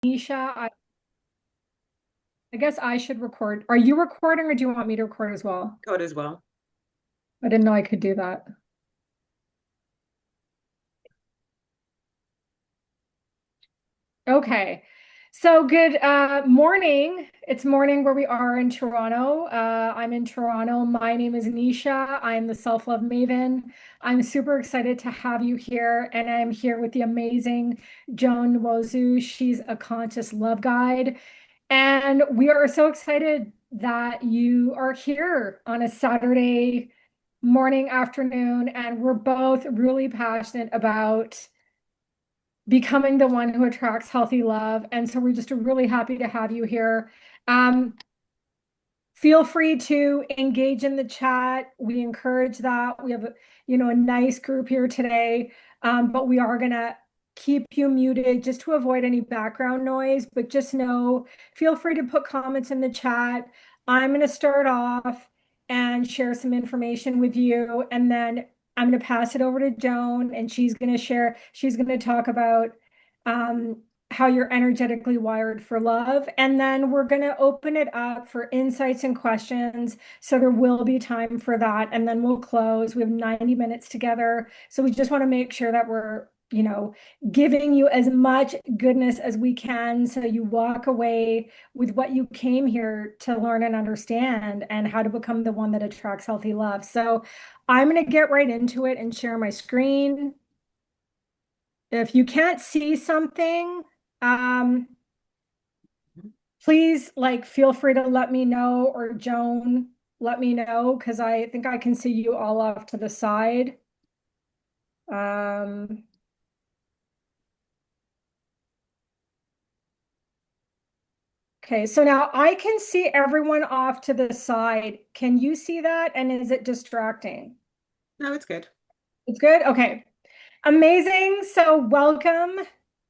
Nisha, I guess I should record. Are you recording or do you want me to record as well? Code as well. I didn't know I could do that. Okay. So good morning. It's morning where we are in Toronto. I'm in Toronto. My name is Nisha. I'm the Self-Love Maven. I'm super excited to have you here, and I'm here with the amazing Joan Nwosu. She's a conscious love guide. And we are so excited that you are here on a Saturday morning, afternoon, and we're both really passionate about becoming the one who attracts healthy love. And so we're just really happy to have you here. Um, Feel free to engage in the chat. We encourage that. We have, a nice group here today, but we are gonna keep you muted just to avoid any background noise. But just know, feel free to put comments in the chat. I'm gonna start off and share some information with you, and then I'm gonna pass it over to Joan, and she's gonna share. She's gonna talk about how you're energetically wired for love. And then we're going to open it up for insights and questions. So there will be time for that. And then we'll close. We have 90 minutes together. So we just want to make sure that we're, giving you as much goodness as we can so you walk away with what you came here to learn and understand and how to become the one that attracts healthy love. So I'm going to get right into it and share my screen. If you can't see something, um, please feel free to let me know, or Joan, let me know, because I think I can see you all off to the side. Um, okay, so now I can see everyone off to the side. Can you see that? And is it distracting? No, it's good. It's good? Okay. Amazing. So welcome.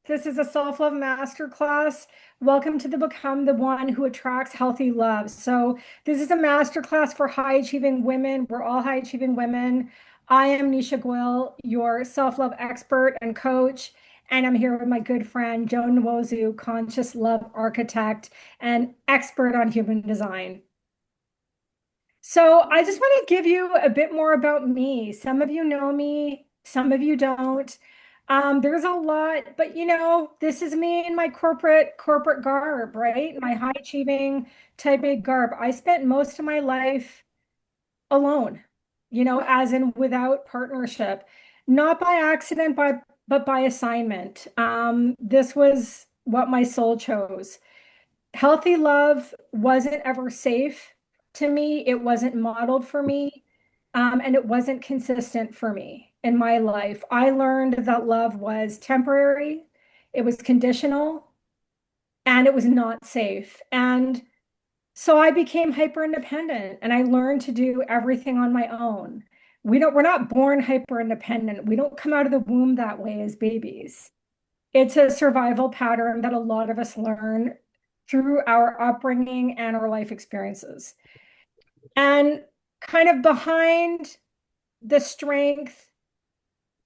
This is a self-love masterclass. Welcome to the Become the One Who Attracts Healthy Love. So this is a masterclass for high-achieving women. We're all high-achieving women. I am Nisha Goyal, your self-love expert and coach, and I'm here with my good friend, Joan Nwosu, conscious love architect and expert on human design. So I just want to give you a bit more about me. Some of you know me, some of you don't. There's a lot, but this is me in my corporate garb, right? My high achieving type A garb. I spent most of my life alone, as in without partnership, not by accident, but by assignment. This was what my soul chose. Healthy love wasn't ever safe to me. It wasn't modeled for me. And it wasn't consistent for me in my life. I learned that love was temporary, it was conditional, and it was not safe. And so I became hyper independent and I learned to do everything on my own. We're not born hyper independent. We don't come out of the womb that way as babies. It's a survival pattern that a lot of us learn through our upbringing and our life experiences. And kind of behind the strength,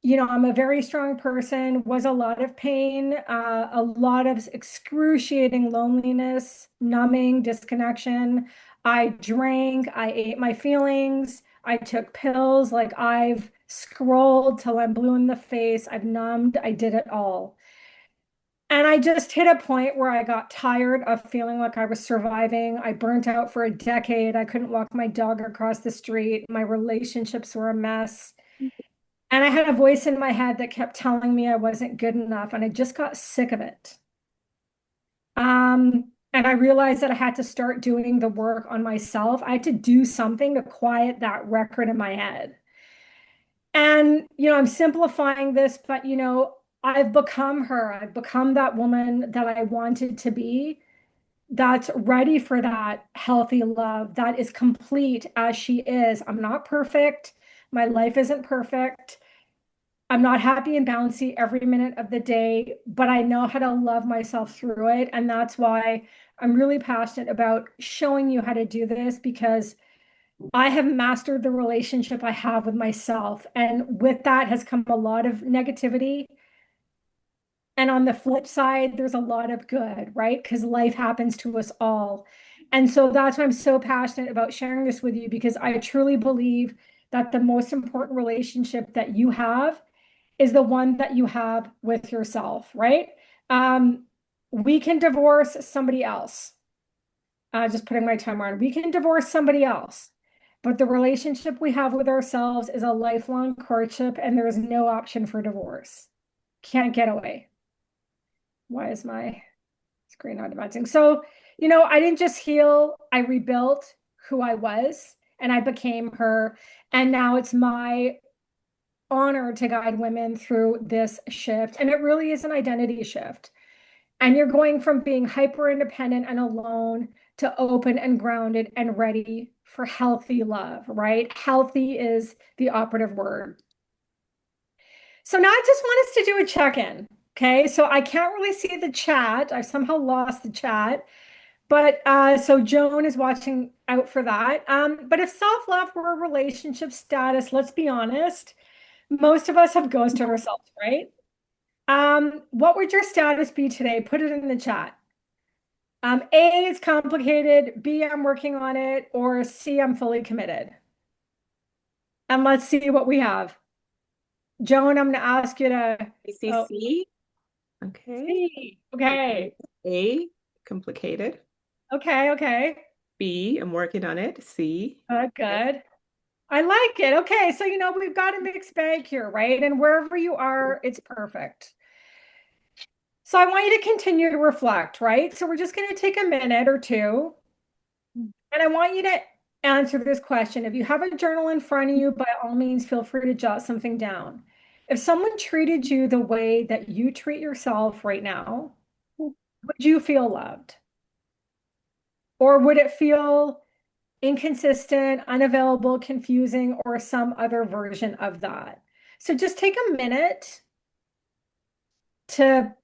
I'm a very strong person, was a lot of pain, a lot of excruciating loneliness, numbing, disconnection. I drank, I ate my feelings, I took pills, I've scrolled till I'm blue in the face, I've numbed, I did it all. And I just hit a point where I got tired of feeling like I was surviving. I burnt out for a decade. I couldn't walk my dog across the street. My relationships were a mess. And I had a voice in my head that kept telling me I wasn't good enough. And I just got sick of it. And I realized that I had to start doing the work on myself. I had to do something to quiet that record in my head. And, I'm simplifying this, but, I've become her. I've become that woman that I wanted to be, that's ready for that healthy love, that is complete as she is. I'm not perfect. My life isn't perfect. I'm not happy and bouncy every minute of the day, but I know how to love myself through it. And that's why I'm really passionate about showing you how to do this, because I have mastered the relationship I have with myself. And with that has come a lot of negativity. And on the flip side, there's a lot of good, right? Because life happens to us all. And so that's why I'm so passionate about sharing this with you, because I truly believe that the most important relationship that you have is the one that you have with yourself, right? Um, we can divorce somebody else. Just putting my timer on. We can divorce somebody else, but the relationship we have with ourselves is a lifelong courtship, and there is no option for divorce. Can't get away. Why is my screen not advancing? So, I didn't just heal, I rebuilt who I was and I became her. And now it's my honor to guide women through this shift. And it really is an identity shift. And you're going from being hyper independent and alone to open and grounded and ready for healthy love, right? Healthy is the operative word. So now I just want us to do a check-in. Okay, so I can't really see the chat. I somehow lost the chat. But so Joan is watching out for that. But if self-love were a relationship status, let's be honest, most of us have ghosted ourselves, right? What would your status be today? Put it in the chat. A is complicated, B, I'm working on it, or C, I'm fully committed. And let's see what we have. Joan, I'm going to ask you to. Oh, ACC. Okay. C. Okay. A, complicated. Okay. Okay. B, I'm working on it. C. Good. I like it. Okay. So, we've got a mixed bag here, right? And wherever you are, it's perfect. So I want you to continue to reflect, right? So we're just going to take a minute or two. And I want you to answer this question. If you have a journal in front of you, by all means, feel free to jot something down. If someone treated you the way that you treat yourself right now, would you feel loved? Or would it feel inconsistent, unavailable, confusing, or some other version of that? So just take a minute to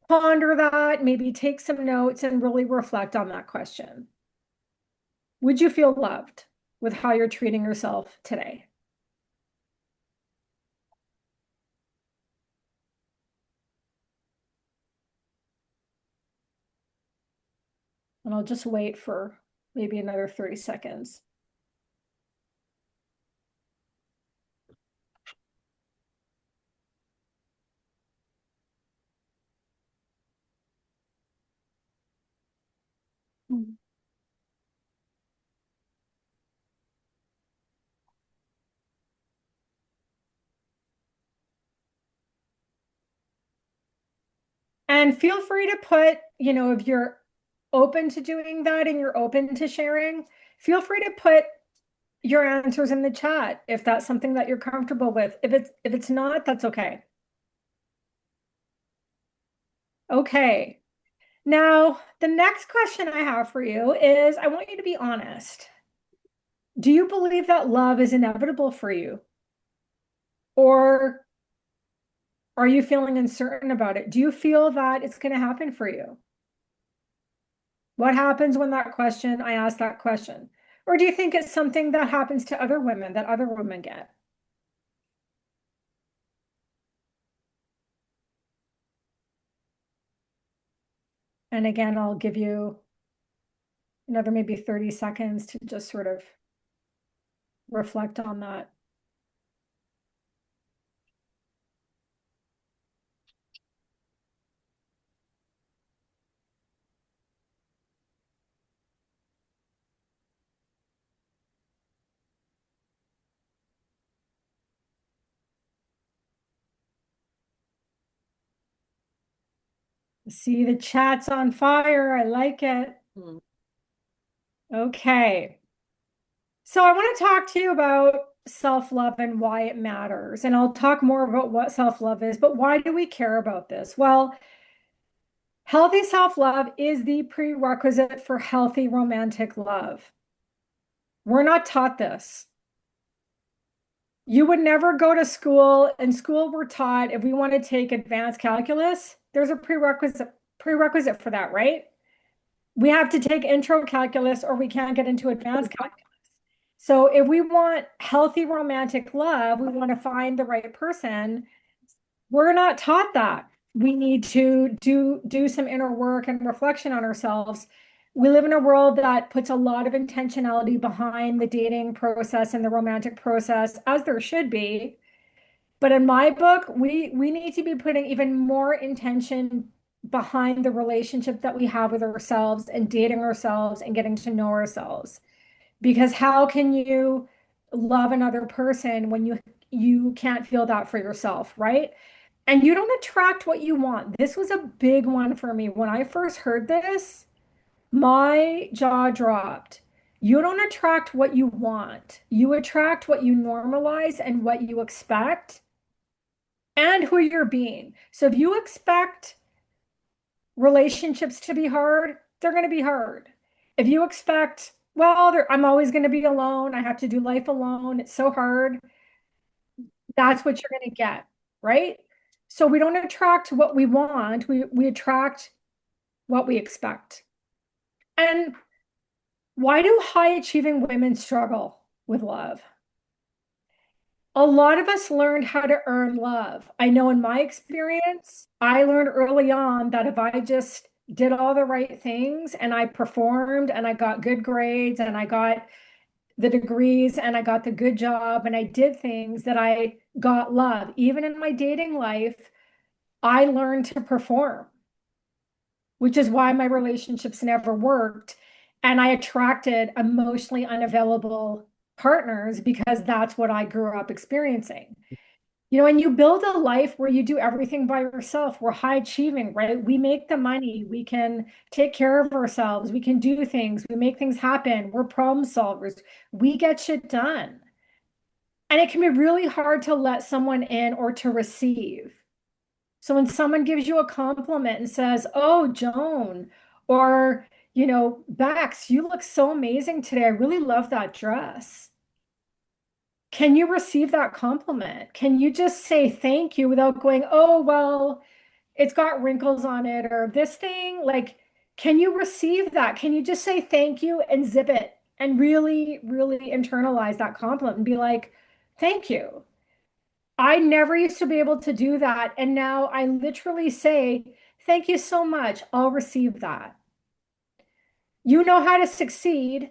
ponder that, maybe take some notes and really reflect on that question. Would you feel loved with how you're treating yourself today? And I'll just wait for maybe another 30 seconds. And feel free to put, if you're open to doing that and you're open to sharing, feel free to put your answers in the chat if that's something that you're comfortable with. If it's not, that's okay. Okay. Now, the next question I have for you is I want you to be honest. Do you believe that love is inevitable for you? Or are you feeling uncertain about it? Do you feel that it's going to happen for you? What happens when I ask that question? Or do you think it's something that happens to other women that other women get? And again, I'll give you another maybe 30 seconds to just sort of reflect on that. See, the chat's on fire. I like it. Hmm. Okay. So I want to talk to you about self-love and why it matters. And I'll talk more about what self-love is, but why do we care about this? Well, healthy self-love is the prerequisite for healthy romantic love. We're not taught this. You would never go to school. In school, we're taught if we want to take advanced calculus, there's a prerequisite for that, right? We have to take intro calculus or we can't get into advanced calculus. So if we want healthy romantic love, we want to find the right person. We're not taught that. we need to do some inner work and reflection on ourselves. We live in a world that puts a lot of intentionality behind the dating process and the romantic process, as there should be. But in my book, we need to be putting even more intention behind the relationship that we have with ourselves and dating ourselves and getting to know ourselves. Because how can you love another person when you can't feel that for yourself, right? And you don't attract what you want. This was a big one for me. When I first heard this, my jaw dropped. You don't attract what you want. You attract what you normalize and what you expect and who you're being. So if you expect relationships to be hard, they're going to be hard. If you expect, well, I'm always going to be alone, I have to do life alone, it's so hard, that's what you're going to get, right? So we don't attract what we want, we attract what we expect. And why do high achieving women struggle with love? A lot of us learned how to earn love. I know in my experience, I learned early on that if I just did all the right things and I performed and I got good grades and I got the degrees and I got the good job and I did things that I got love. Even in my dating life, I learned to perform, which is why my relationships never worked. And I attracted emotionally unavailable partners because that's what I grew up experiencing. You know, and you build a life where you do everything by yourself. We're high achieving, right? We make the money, we can take care of ourselves, we can do things, we make things happen, we're problem solvers, we get shit done. And it can be really hard to let someone in or to receive. So when someone gives you a compliment and says, "Oh, Joan," or, "Bex, you look so amazing today. I really love that dress." Can you receive that compliment? Can you just say thank you without going, "Oh, well, it's got wrinkles on it," or this thing? Like, can you receive that? Can you just say thank you and zip it and really, really internalize that compliment and be like, "Thank you." I never used to be able to do that. And now I literally say, "Thank you so much. I'll receive that." You know how to succeed,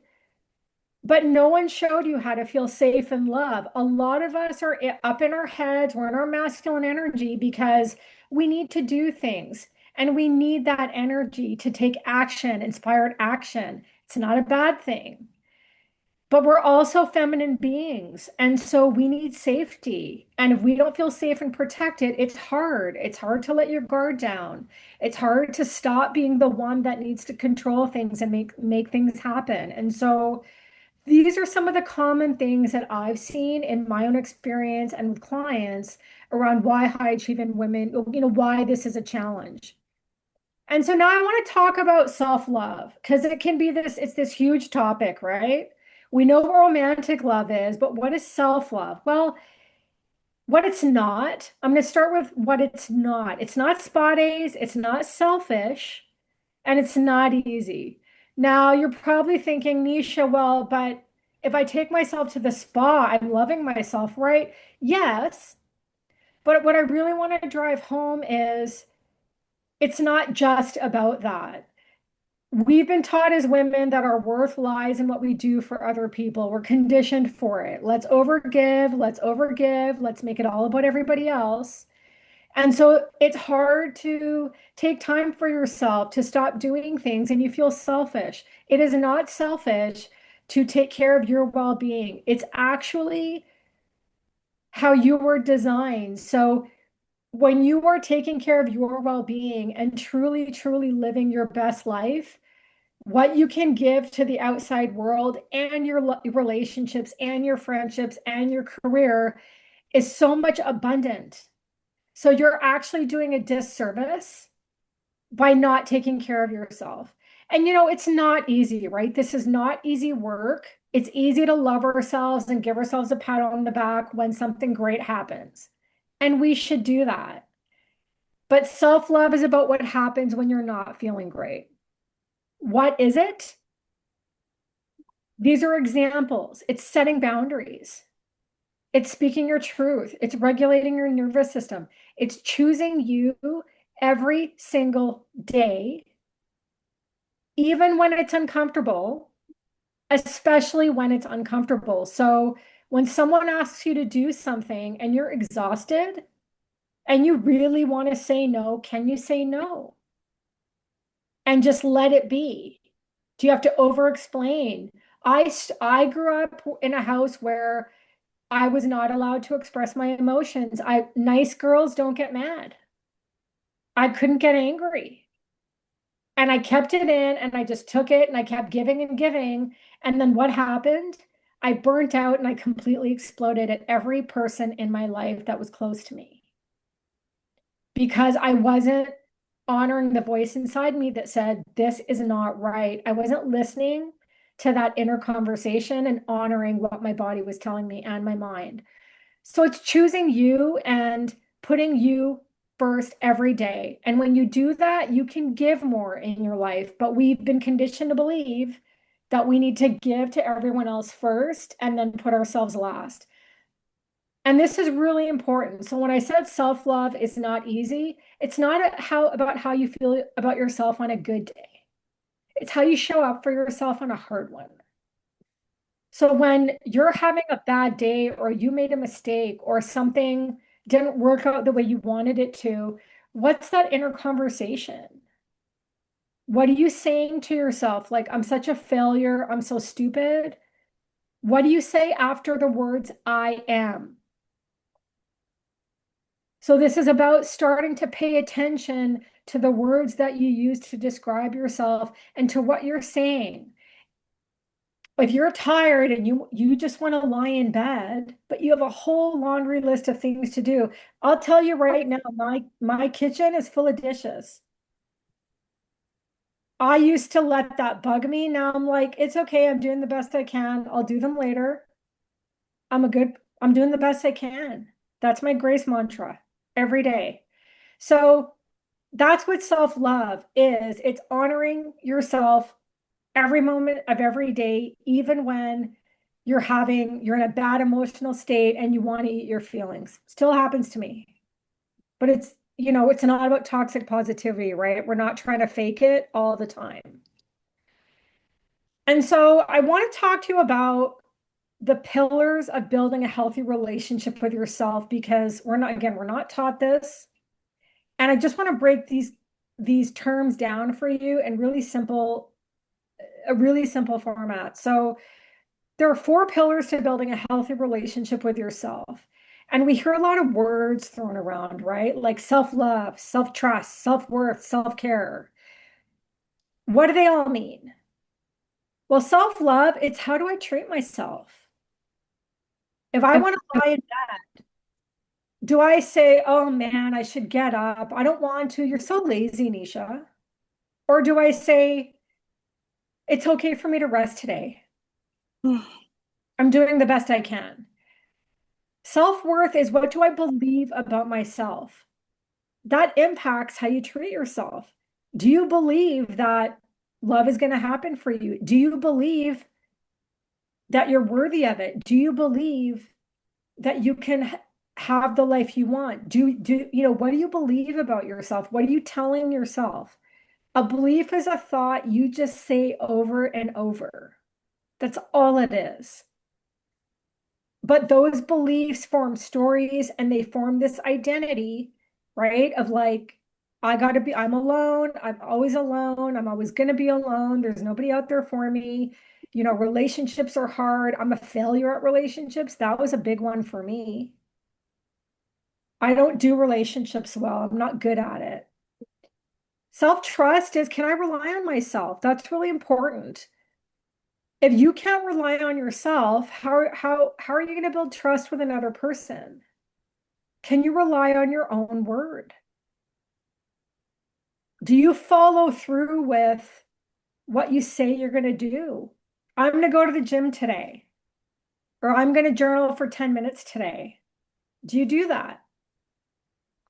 but no one showed you how to feel safe and love. A lot of us are up in our heads, we're in our masculine energy because we need to do things and we need that energy to take action, inspired action. It's not a bad thing. But we're also feminine beings. And so we need safety. And if we don't feel safe and protected, it's hard. It's hard to let your guard down. It's hard to stop being the one that needs to control things and make things happen. And so these are some of the common things that I've seen in my own experience and with clients around why high achieving women, why this is a challenge. And so now I want to talk about self-love because it's this huge topic, right? We know what romantic love is, but what is self-love? Well, what it's not, I'm going to start with what it's not. It's not spa days, it's not selfish, and it's not easy. Now, you're probably thinking, Nisha, well, but if I take myself to the spa, I'm loving myself, right? Yes. But what I really want to drive home is it's not just about that. We've been taught as women that our worth lies in what we do for other people. We're conditioned for it. Let's overgive, let's make it all about everybody else. And so it's hard to take time for yourself, to stop doing things, and you feel selfish. It is not selfish to take care of your well-being. It's actually how you were designed. So when you are taking care of your well-being and truly, truly living your best life, what you can give to the outside world and your relationships and your friendships and your career is so much abundant. So you're actually doing a disservice by not taking care of yourself. And it's not easy, right? This is not easy work. It's easy to love ourselves and give ourselves a pat on the back when something great happens. And we should do that. But self-love is about what happens when you're not feeling great. What is it? These are examples. It's setting boundaries. It's speaking your truth. It's regulating your nervous system. It's choosing you every single day, even when it's uncomfortable, especially when it's uncomfortable. So when someone asks you to do something and you're exhausted and you really want to say no, can you say no? And just let it be? Do you have to over explain? I grew up in a house where I was not allowed to express my emotions. Nice girls don't get mad. I couldn't get angry. And I kept it in and I just took it and I kept giving and giving. And then what happened? I burnt out and I completely exploded at every person in my life that was close to me because I wasn't honoring the voice inside me that said, this is not right. I wasn't listening to that inner conversation and honoring what my body was telling me and my mind. So it's choosing you and putting you first every day. And when you do that, you can give more in your life. But we've been conditioned to believe that we need to give to everyone else first and then put ourselves last. And this is really important. So when I said self-love is not easy, it's not about how you feel about yourself on a good day. It's how you show up for yourself on a hard one. So when you're having a bad day or you made a mistake or something didn't work out the way you wanted it to, what's that inner conversation? What are you saying to yourself? Like, I'm such a failure. I'm so stupid. What do you say after the words, I am? So this is about starting to pay attention to the words that you use to describe yourself and to what you're saying. If you're tired and you just want to lie in bed, but you have a whole laundry list of things to do, I'll tell you right now, my kitchen is full of dishes. I used to let that bug me. Now I'm like, it's okay. I'm doing the best I can. I'll do them later. I'm doing the best I can. That's my grace mantra every day. So that's what self-love is. It's honoring yourself every moment of every day, even when you're in a bad emotional state and you want to eat your feelings. Still happens to me. But it's not about toxic positivity, right? We're not trying to fake it all the time. And so I want to talk to you about the pillars of building a healthy relationship with yourself because we're not taught this. And I just want to break these terms down for you in a really simple format. So there are four pillars to building a healthy relationship with yourself. And we hear a lot of words thrown around, right? Like self-love, self-trust, self-worth, self-care. What do they all mean? Well, self-love, it's how do I treat myself? If I want to lie in bed, do I say, oh man, I should get up? I don't want to. You're so lazy, Nisha. Or do I say, it's okay for me to rest today? I'm doing the best I can. Self-worth is what do I believe about myself? That impacts how you treat yourself. Do you believe that love is going to happen for you? Do you believe that you're worthy of it? Do you believe that you can have the life you want? What do you believe about yourself? What are you telling yourself? A belief is a thought you just say over and over. That's all it is. But those beliefs form stories and they form this identity, right? Of like, I'm alone. I'm always alone. I'm always going to be alone. There's nobody out there for me. Relationships are hard. I'm a failure at relationships. That was a big one for me. I don't do relationships well. I'm not good at it. Self-trust is, can I rely on myself? That's really important. If you can't rely on yourself, how are you going to build trust with another person? Can you rely on your own word? Do you follow through with what you say you're going to do? I'm going to go to the gym today, or I'm going to journal for 10 minutes today. Do you do that?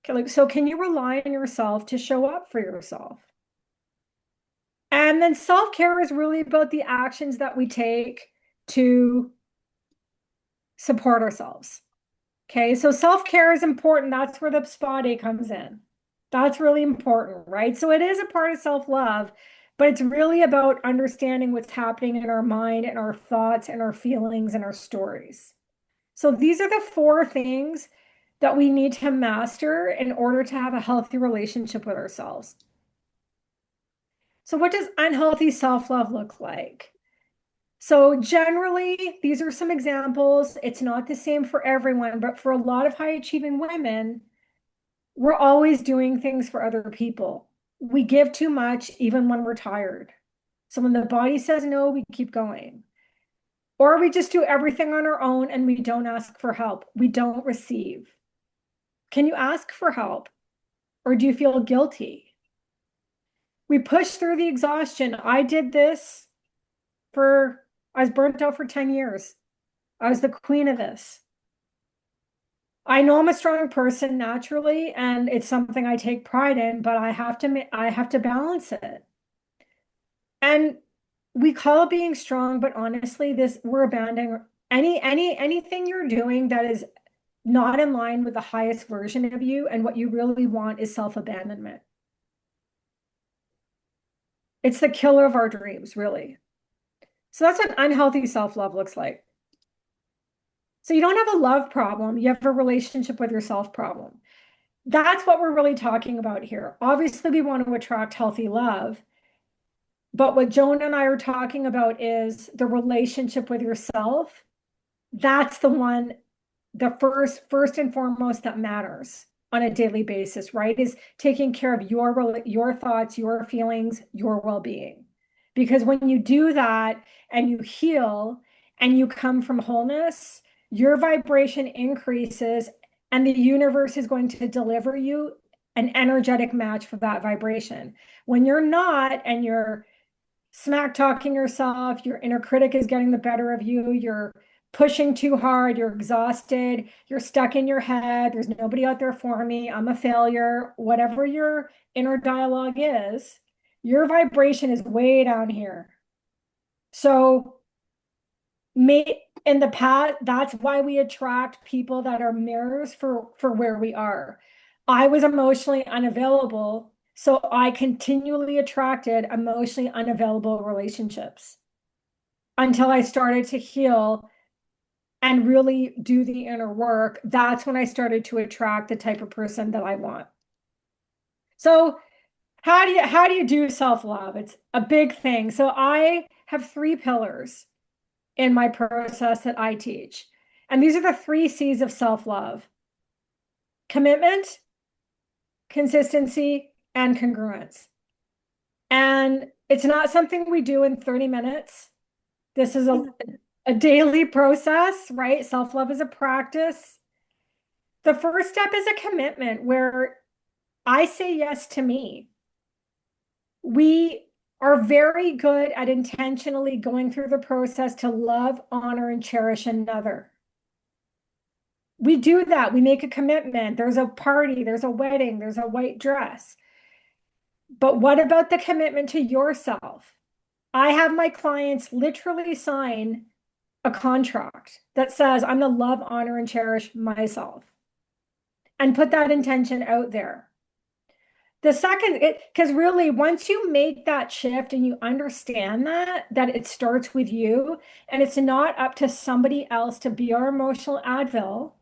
Okay, so can you rely on yourself to show up for yourself? And then self-care is really about the actions that we take to support ourselves. Okay, so self-care is important. That's where the spa day comes in. That's really important, right? So it is a part of self-love, but it's really about understanding what's happening in our mind and our thoughts and our feelings and our stories. So these are the four things that we need to master in order to have a healthy relationship with ourselves. So what does unhealthy self-love look like? So generally, these are some examples. It's not the same for everyone, but for a lot of high achieving women, we're always doing things for other people. We give too much even when we're tired. So when the body says no, we keep going. Or we just do everything on our own and we don't ask for help. We don't receive. Can you ask for help? Or do you feel guilty? We push through the exhaustion. I did this for, I was burnt out for 10 years. I was the queen of this. I know I'm a strong person naturally, and it's something I take pride in, but I have to balance it. And we call it being strong, but honestly, this we're abandoning anything you're doing that is not in line with the highest version of you, and what you really want is self-abandonment. It's the killer of our dreams, really. So that's what unhealthy self-love looks like. So you don't have a love problem, you have a relationship with yourself problem. That's what we're really talking about here. Obviously, we want to attract healthy love, but what Joan and I are talking about is the relationship with yourself. That's the one, the first and foremost that matters on a daily basis, right? Is taking care of your thoughts, your feelings, your well-being. Because when you do that and you heal and you come from wholeness, your vibration increases and the universe is going to deliver you an energetic match for that vibration. When you're not and you're smack talking yourself, your inner critic is getting the better of you, you're pushing too hard, you're exhausted, you're stuck in your head, there's nobody out there for me, I'm a failure, whatever your inner dialogue is, your vibration is way down here. So in the past, that's why we attract people that are mirrors for where we are. I was emotionally unavailable, so I continually attracted emotionally unavailable relationships until I started to heal and really do the inner work. That's when I started to attract the type of person that I want. So how do you do self-love? It's a big thing. So I have three pillars in my process that I teach. And these are the three C's of self-love: commitment, consistency, and congruence. And it's not something we do in 30 minutes. This is a daily process, right? Self-love is a practice. The first step is a commitment where I say yes to me. We are very good at intentionally going through the process to love, honor, and cherish another. We do that. We make a commitment. There's a party, there's a wedding, there's a white dress. But what about the commitment to yourself? I have my clients literally sign a contract that says, I'm going to love, honor, and cherish myself, and put that intention out there. The second, because really, once you make that shift and you understand that it starts with you and it's not up to somebody else to be our emotional Advil,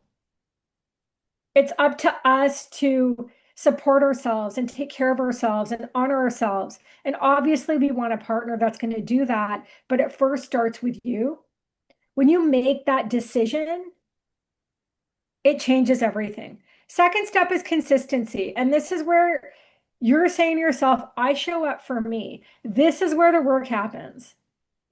it's up to us to support ourselves and take care of ourselves and honor ourselves. And obviously, we want a partner that's going to do that, but it first starts with you. When you make that decision, it changes everything. Second step is consistency. And this is where you're saying to yourself, I show up for me. This is where the work happens.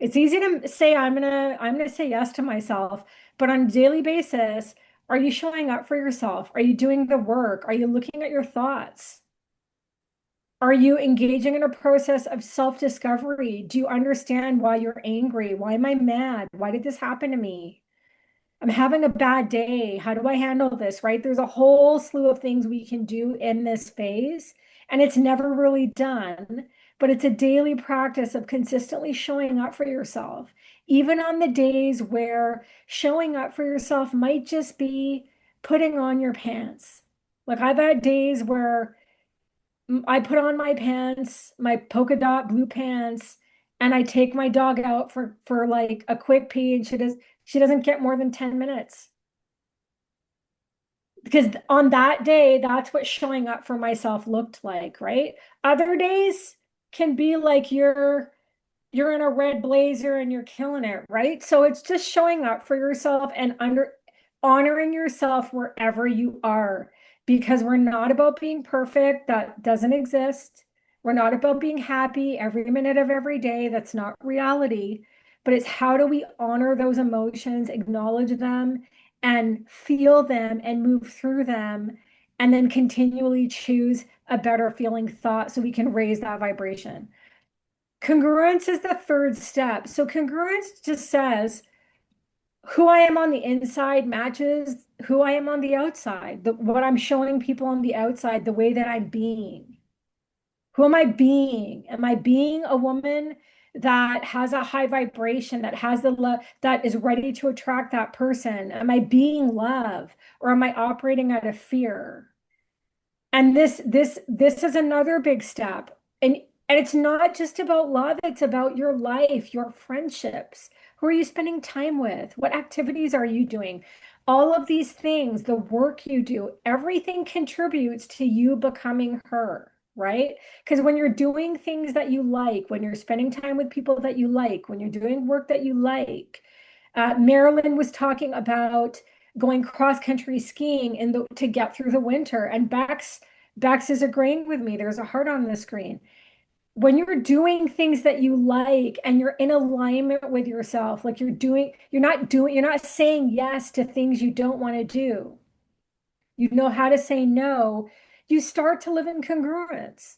It's easy to say I'm gonna say yes to myself, but on a daily basis, are you showing up for yourself? Are you doing the work? Are you looking at your thoughts? Are you engaging in a process of self-discovery? Do you understand why you're angry? Why am I mad? Why did this happen to me? I'm having a bad day. How do I handle this? Right? There's a whole slew of things we can do in this phase, and it's never really done, but it's a daily practice of consistently showing up for yourself, even on the days where showing up for yourself might just be putting on your pants. Like I've had days where I put on my pants, my polka dot blue pants, and I take my dog out for like a quick pee, and she doesn't get more than 10 minutes. Because on that day, that's what showing up for myself looked like, right? Other days can be like you're in a red blazer and you're killing it, right? So it's just showing up for yourself and honoring yourself wherever you are, because we're not about being perfect. That doesn't exist. We're not about being happy every minute of every day. That's not reality. But it's how do we honor those emotions, acknowledge them, and feel them and move through them, and then continually choose a better feeling thought so we can raise that vibration. Congruence is the third step. So congruence just says who I am on the inside matches who I am on the outside. What I'm showing people on the outside, the way that I'm being. Who am I being? Am I being a woman that has a high vibration, that has the love, that is ready to attract that person? Am I being love, or am I operating out of fear? And this is another big step. And it's not just about love, it's about your life, your friendships. Who are you spending time with? What activities are you doing? All of these things, the work you do, everything contributes to you becoming her, right? Because when you're doing things that you like, when you're spending time with people that you like, when you're doing work that you like, Marilyn was talking about going cross country skiing to get through the winter, and Bex is agreeing with me. There's a heart on the screen. When you're doing things that you like and you're in alignment with yourself, like you're not saying yes to things you don't want to do. You know how to say no. You start to live in congruence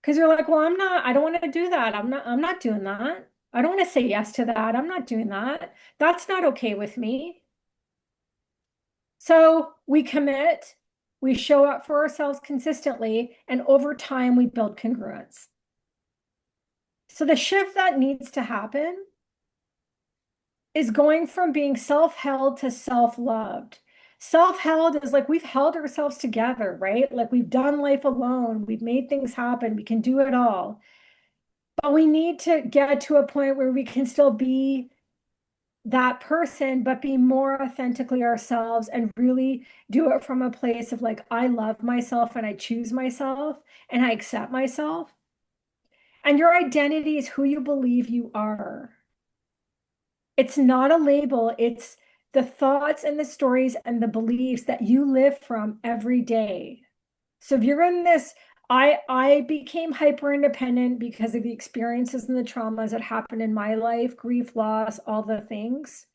because you're like, well, I don't want to do that. I'm not doing that. I don't want to say yes to that. I'm not doing that. That's not okay with me. So we commit, we show up for ourselves consistently, and over time we build congruence. So the shift that needs to happen is going from being self-held to self-loved. Self-held is like we've held ourselves together, right? Like we've done life alone, we've made things happen, we can do it all. But we need to get to a point where we can still be that person, but be more authentically ourselves and really do it from a place of like, I love myself and I choose myself and I accept myself. And your identity is who you believe you are. It's not a label, it's the thoughts and the stories and the beliefs that you live from every day. So if you're in this, I became hyper independent because of the experiences and the traumas that happened in my life, grief, loss, all the things.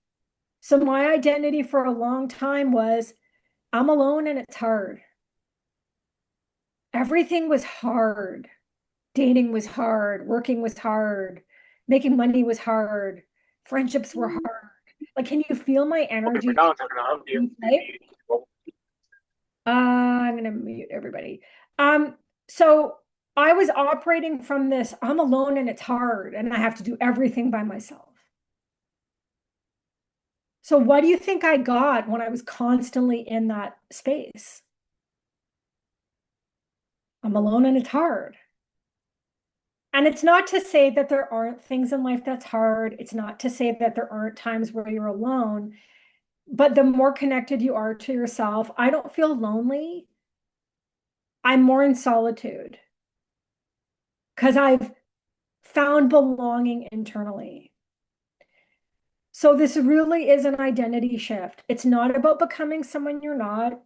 So my identity for a long time was I'm alone and it's hard. Everything was hard. Dating was hard, working was hard, making money was hard, friendships were hard. Like, can you feel my energy? I'm gonna mute everybody. So I was operating from this, I'm alone and it's hard, and I have to do everything by myself. So what do you think I got when I was constantly in that space? I'm alone and it's hard. And it's not to say that there aren't things in life that's hard. It's not to say that there aren't times where you're alone, but the more connected you are to yourself, I don't feel lonely. I'm more in solitude because I've found belonging internally. So this really is an identity shift. It's not about becoming someone you're not.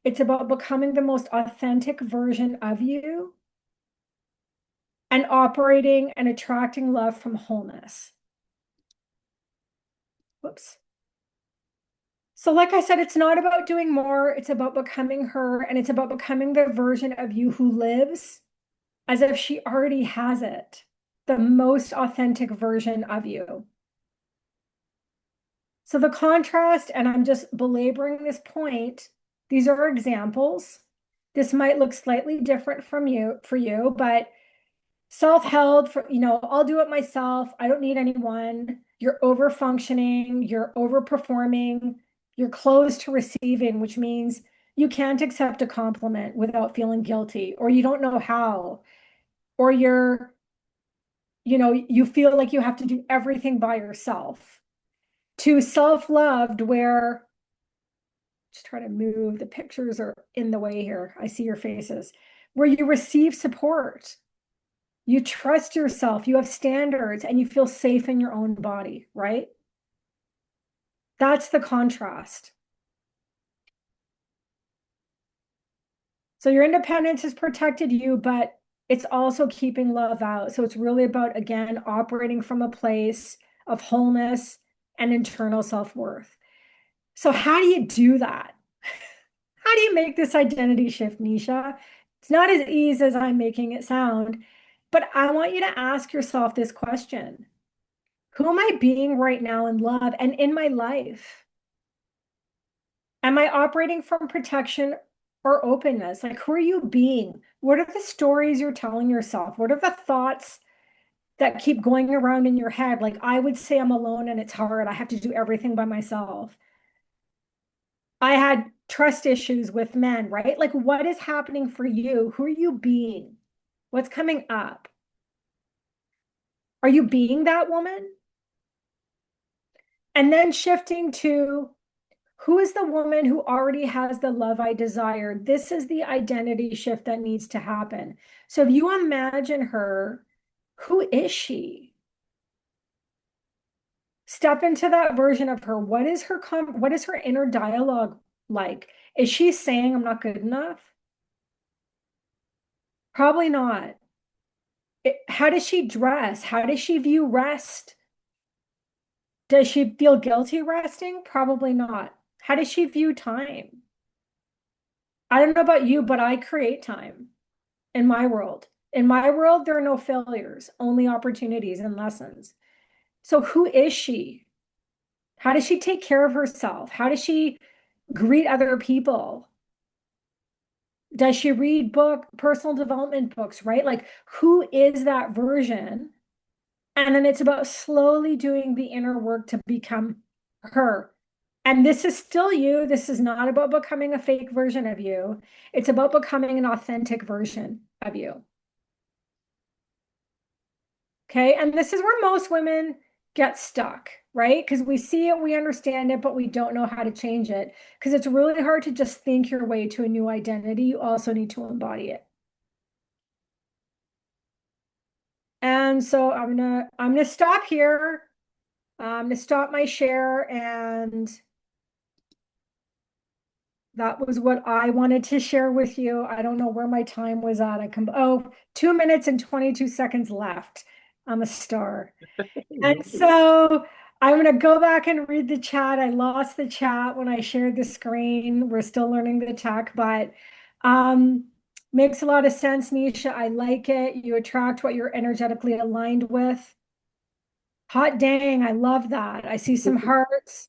It's about becoming the most authentic version of you and operating and attracting love from wholeness. Whoops. So like I said, it's not about doing more. It's about becoming her, and it's about becoming the version of you who lives as if she already has it, the most authentic version of you. So the contrast, and I'm just belaboring this point, these are examples. This might look slightly different for you, but self-held for, I'll do it myself. I don't need anyone. You're over functioning, you're overperforming, you're closed to receiving, which means You can't accept a compliment without feeling guilty, or you don't know how, or you feel like you have to do everything by yourself. To self-loved, where just try to move, the pictures are in the way here. I see your faces. Where you receive support, you trust yourself, you have standards, and you feel safe in your own body, right? That's the contrast. So your independence has protected you, but it's also keeping love out. So it's really about, again, operating from a place of wholeness and internal self-worth. So how do you do that? How do you make this identity shift, Nisha? It's not as easy as I'm making it sound, but I want you to ask yourself this question. Who am I being right now in love and in my life? Am I operating from protection or openness? Like, who are you being? What are the stories you're telling yourself? What are the thoughts that keep going around in your head? Like, I would say I'm alone and it's hard. I have to do everything by myself. I had trust issues with men, right? Like, what is happening for you? Who are you being? What's coming up? Are you being that woman? And then shifting to who is the woman who already has the love I desire? This is the identity shift that needs to happen. So if you imagine her, who is she? Step into that version of her. What is her inner dialogue like? Is she saying I'm not good enough? Probably not. How does she dress? How does she view rest? Does she feel guilty resting? Probably not. How does she view time? I don't know about you, but I create time in my world. In my world, there are no failures, only opportunities and lessons. So who is she? How does she take care of herself? How does she greet other people? Does she read personal development books, right? Like, who is that version? And then it's about slowly doing the inner work to become her. And this is still you. This is not about becoming a fake version of you. It's about becoming an authentic version of you. Okay. And this is where most women get stuck, right? Because we see it, we understand it, but we don't know how to change it. Because it's really hard to just think your way to a new identity. You also need to embody it. And so I'm gonna stop here. I'm gonna stop my share, and that was what I wanted to share with you. I don't know where my time was at. 2 minutes and 22 seconds left. I'm a star. And so I'm going to go back and read the chat. I lost the chat when I shared the screen. We're still learning the tech, but makes a lot of sense, Nisha. I like it. You attract what you're energetically aligned with. Hot dang, I love that. I see some hearts.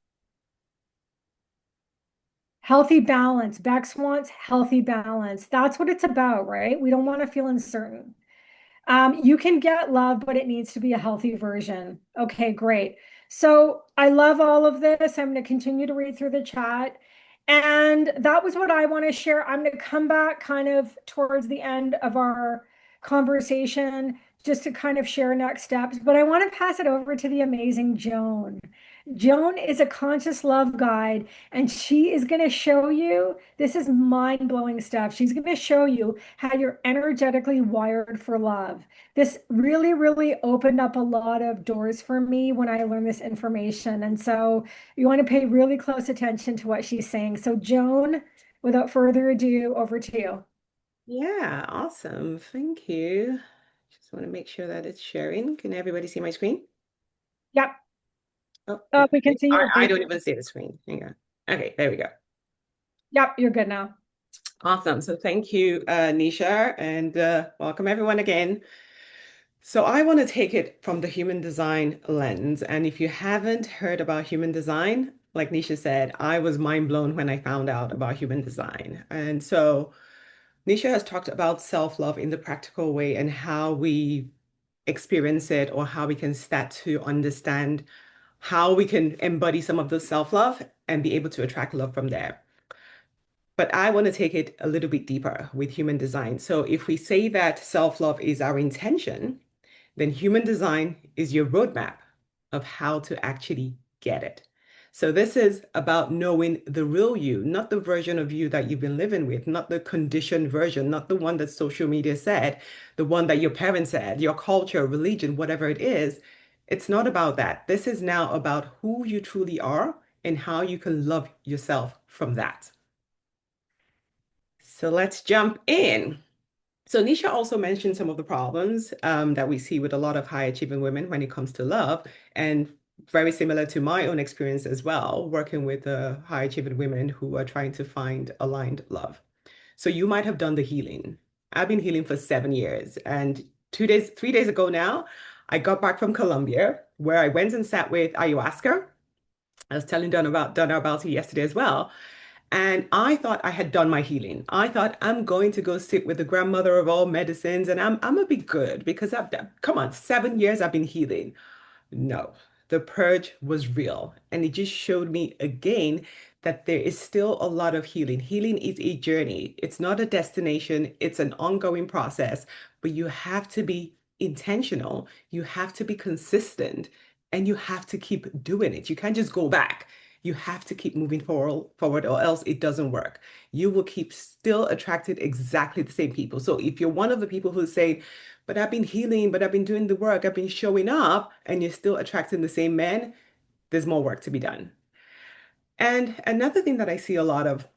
Healthy balance. Bex wants healthy balance. That's what it's about, right? We don't want to feel uncertain. You can get love, but it needs to be a healthy version. Okay, great. So I love all of this. I'm going to continue to read through the chat. And that was what I want to share. I'm going to come back kind of towards the end of our conversation just to kind of share next steps. But I want to pass it over to the amazing Joan. Joan is a conscious love guide, and she is going to show you, this is mind-blowing stuff. She's going to show you how you're energetically wired for love. This really, really opened up a lot of doors for me when I learned this information. And so you want to pay really close attention to what she's saying. So Joan, without further ado, over to you. Yeah, awesome. Thank you. Just want to make sure that it's sharing. Can everybody see my screen? Yep. Oh, Oh, we can see your I face. don't even see the screen. Hang on. Okay, there we go. Yep, you're good now. Awesome. So thank you, Nisha, and welcome everyone again. So I want to take it from the human design lens. And if you haven't heard about human design, like Nisha said, I was mind blown when I found out about human design. And so Nisha has talked about self-love in the practical way and how we experience it or how we can start to understand how we can embody some of the self-love and be able to attract love from there. But I want to take it a little bit deeper with human design. So if we say that self-love is our intention, then human design is your roadmap of how to actually get it. So this is about knowing the real you, not the version of you that you've been living with, not the conditioned version, not the one that social media said, the one that your parents said, your culture, religion, whatever it is. It's not about that. This is now about who you truly are and how you can love yourself from that. So let's jump in. So Nisha also mentioned some of the problems that we see with a lot of high achieving women when it comes to love, and very similar to my own experience as well, working with high achieving women who are trying to find aligned love. So you might have done the healing. I've been healing for 7 years, and 2 days, 3 days ago now, I got back from Colombia where I went and sat with ayahuasca. I was telling Donna about it yesterday as well. And I thought I had done my healing. I thought I'm going to go sit with the grandmother of all medicines and I'm gonna be good because I've done, come on, 7 years I've been healing. No, the purge was real. And it just showed me again that there is still a lot of healing. Healing is a journey, it's not a destination, it's an ongoing process, but you have to be intentional, you have to be consistent, and you have to keep doing it. You can't just go back. You have to keep moving forward, or else it doesn't work. You will keep still attracted exactly the same people. So if you're one of the people who say, but I've been healing, but I've been doing the work, I've been showing up, and you're still attracting the same men, there's more work to be done. And another thing that I see a lot of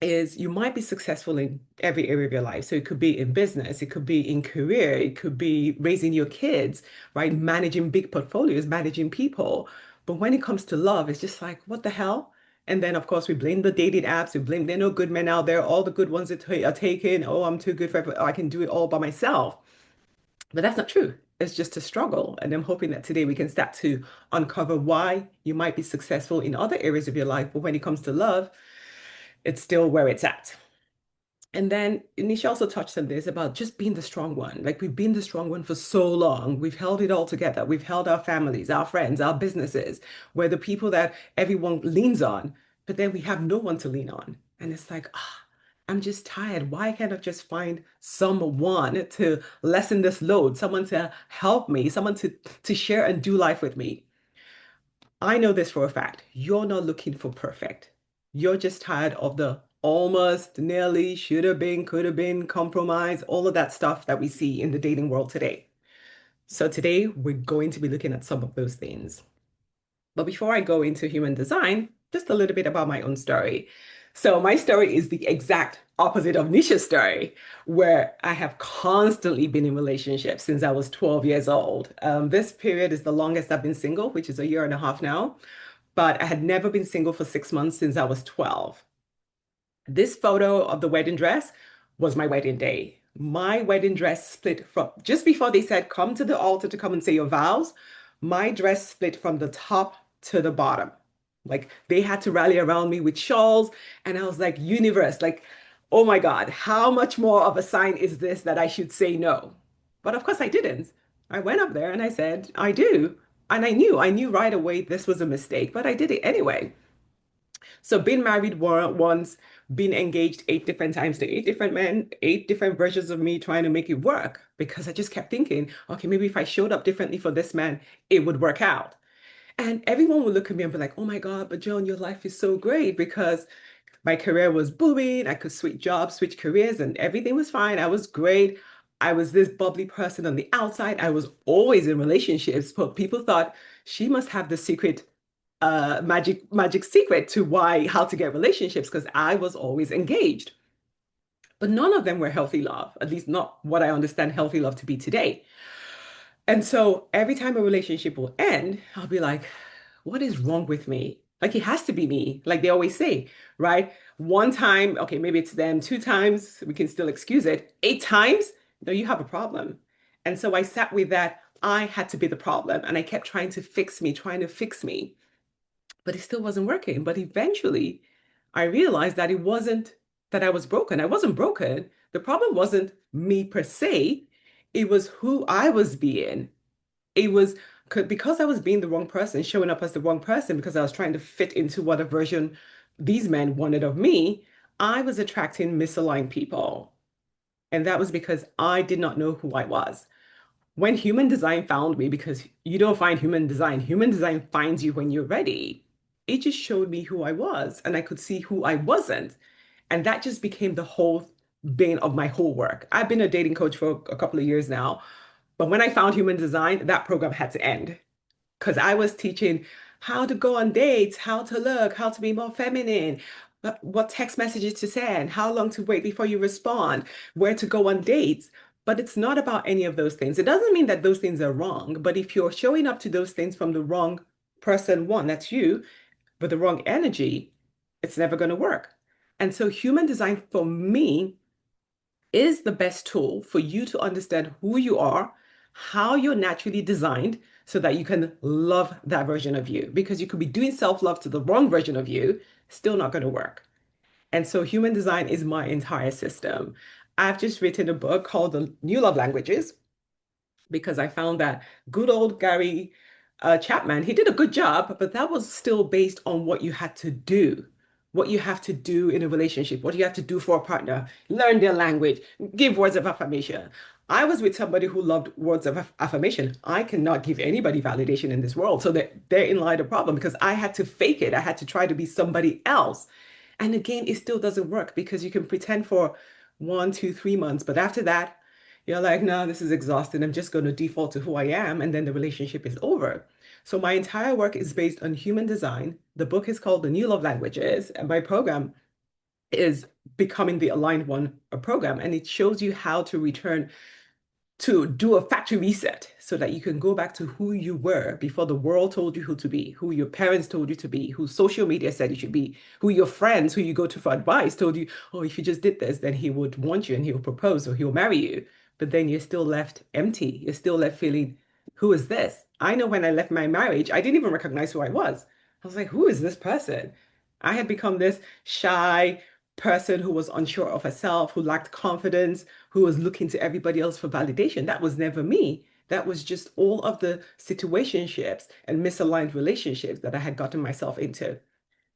is you might be successful in every area of your life. So it could be in business, it could be in career, it could be raising your kids, right? Managing big portfolios, managing people. But when it comes to love, it's just like, what the hell? And then, of course, we blame the dating apps. We blame there are no good men out there. All the good ones are taken. Oh, I'm too good for everyone. Oh, I can do it all by myself. But that's not true. It's just a struggle. And I'm hoping that today we can start to uncover why you might be successful in other areas of your life. But when it comes to love, it's still where it's at. And then Nisha also touched on this about just being the strong one. Like we've been the strong one for so long. We've held it all together. We've held our families, our friends, our businesses. We're the people that everyone leans on, but then we have no one to lean on. And it's like, ah, I'm just tired. Why can't I just find someone to lessen this load, someone to help me, someone to share and do life with me? I know this for a fact. You're not looking for perfect. You're just tired of the almost, nearly, should have been, could have been, compromise, all of that stuff that we see in the dating world today. So today we're going to be looking at some of those things. But before I go into human design, just a little bit about my own story. So my story is the exact opposite of Nisha's story, where I have constantly been in relationships since I was 12 years old. This period is the longest I've been single, which is a year and a half now, but I had never been single for 6 months since I was 12. This photo of the wedding dress was my wedding day. My wedding dress split from just before they said, come to the altar to come and say your vows. My dress split from the top to the bottom. Like they had to rally around me with shawls. And I was like, universe, like, oh my God, how much more of a sign is this that I should say no? But of course I didn't. I went up there and I said, I do. And I knew right away this was a mistake, but I did it anyway. So being married once, being engaged 8 different times to 8 different men, 8 different versions of me trying to make it work because I just kept thinking, okay, maybe if I showed up differently for this man, it would work out. And everyone would look at me and be like, oh my God, but Joan, your life is so great because my career was booming. I could switch jobs, switch careers, and everything was fine. I was great. I was this bubbly person on the outside. I was always in relationships, but people thought she must have the secret magic secret to why how to get relationships because I was always engaged. But none of them were healthy love, at least not what I understand healthy love to be today. And so every time a relationship will end, I'll be like, what is wrong with me? Like it has to be me, like they always say, right? One time, okay, maybe it's them. 2 times, we can still excuse it. 8 times, no, you have a problem. And so I sat with that. I had to be the problem. And I kept trying to fix me, trying to fix me, but it still wasn't working. But eventually, I realized that it wasn't that I was broken. I wasn't broken. The problem wasn't me per se, it was who I was being. It was because I was being the wrong person, showing up as the wrong person because I was trying to fit into what a version these men wanted of me. I was attracting misaligned people. And that was because I did not know who I was. When human design found me, because you don't find human design finds you when you're ready. It just showed me who I was and I could see who I wasn't. And that just became the whole bane of my whole work. I've been a dating coach for a couple of years now, but when I found human design, that program had to end because I was teaching how to go on dates, how to look, how to be more feminine, what text messages to send, how long to wait before you respond, where to go on dates. But it's not about any of those things. It doesn't mean that those things are wrong, but if you're showing up to those things from the wrong person, one, that's you, with the wrong energy, it's never going to work. And so human design for me is the best tool for you to understand who you are, how you're naturally designed, so that you can love that version of you. Because you could be doing self-love to the wrong version of you, still not going to work. And so human design is my entire system. I've just written a book called The New Love Languages because I found that good old Gary Chapman, he did a good job, but that was still based on what you had to do, what you have to do in a relationship, what you have to do for a partner, learn their language, give words of affirmation. I was with somebody who loved words of affirmation. I cannot give anybody validation in this world. So that therein lied the problem because I had to fake it. I had to try to be somebody else. And again, it still doesn't work because you can pretend for 1, 2, 3 months, but after that, you're like, no, this is exhausting. I'm just going to default to who I am, and then the relationship is over. So my entire work is based on human design. The book is called The New Love Languages, and my program is Becoming the Aligned One, a program, and it shows you how to return to do a factory reset so that you can go back to who you were before the world told you who to be, who your parents told you to be, who social media said you should be, who your friends who you go to for advice told you, oh, if you just did this, then he would want you and he will propose or he'll marry you. But then you're still left empty. You're still left feeling, who is this? I know when I left my marriage, I didn't even recognize who I was. I was like, who is this person? I had become this shy person who was unsure of herself, who lacked confidence, who was looking to everybody else for validation. That was never me. That was just all of the situationships and misaligned relationships that I had gotten myself into.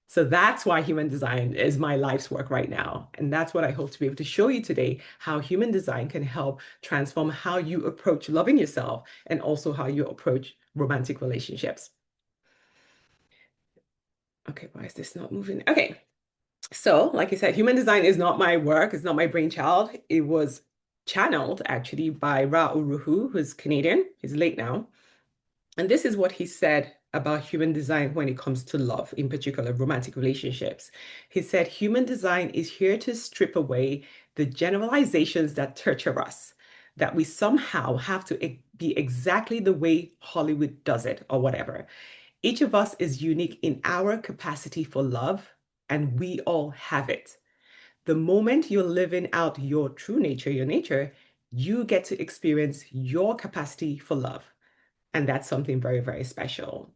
So that's why human design is my life's work right now. And that's what I hope to be able to show you today, how human design can help transform how you approach loving yourself and also how you approach romantic relationships. Okay, why is this not moving? Okay. So, like I said, human design is not my work, it's not my brainchild. It was channeled actually by Ra Uruhu, who's Canadian. He's late now. And this is what he said about human design when it comes to love, in particular romantic relationships. He said, human design is here to strip away the generalizations that torture us, that we somehow have to be exactly the way Hollywood does it or whatever. Each of us is unique in our capacity for love, and we all have it. The moment you're living out your true nature, your nature, you get to experience your capacity for love. And that's something very, very special.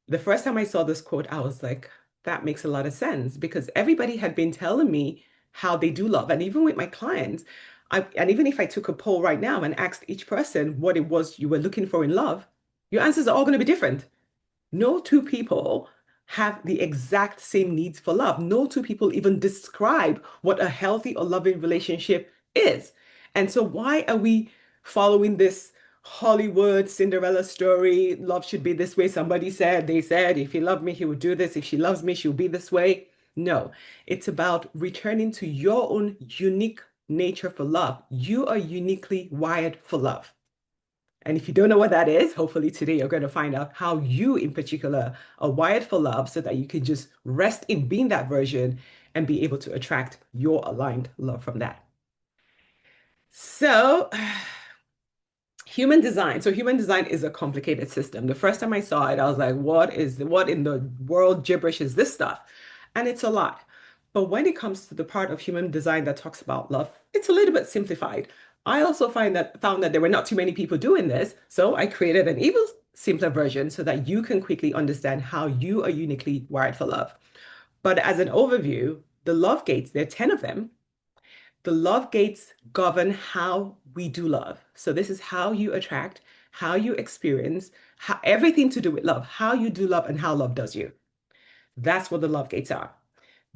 The first time I saw this quote, I was like, that makes a lot of sense because everybody had been telling me how they do love. And even with my clients, and even if I took a poll right now and asked each person what it was you were looking for in love, your answers are all going to be different. No two people have the exact same needs for love. No two people even describe what a healthy or loving relationship is. And so, why are we following this Hollywood Cinderella story? Love should be this way. Somebody said, they said, if he loved me, he would do this. If she loves me, she'll be this way. No, it's about returning to your own unique nature for love. You are uniquely wired for love. And if you don't know what that is, hopefully today you're going to find out how you, in particular, are wired for love so that you can just rest in being that version and be able to attract your aligned love from that. So, human design. So, human design is a complicated system. The first time I saw it, I was like, what in the world gibberish is this stuff? And it's a lot. But when it comes to the part of human design that talks about love, it's a little bit simplified. I also found that there were not too many people doing this, so I created an even simpler version so that you can quickly understand how you are uniquely wired for love. But as an overview, the love gates, there are 10 of them. The love gates govern how we do love. So this is how you attract, how you experience, everything to do with love, how you do love and how love does you. That's what the love gates are.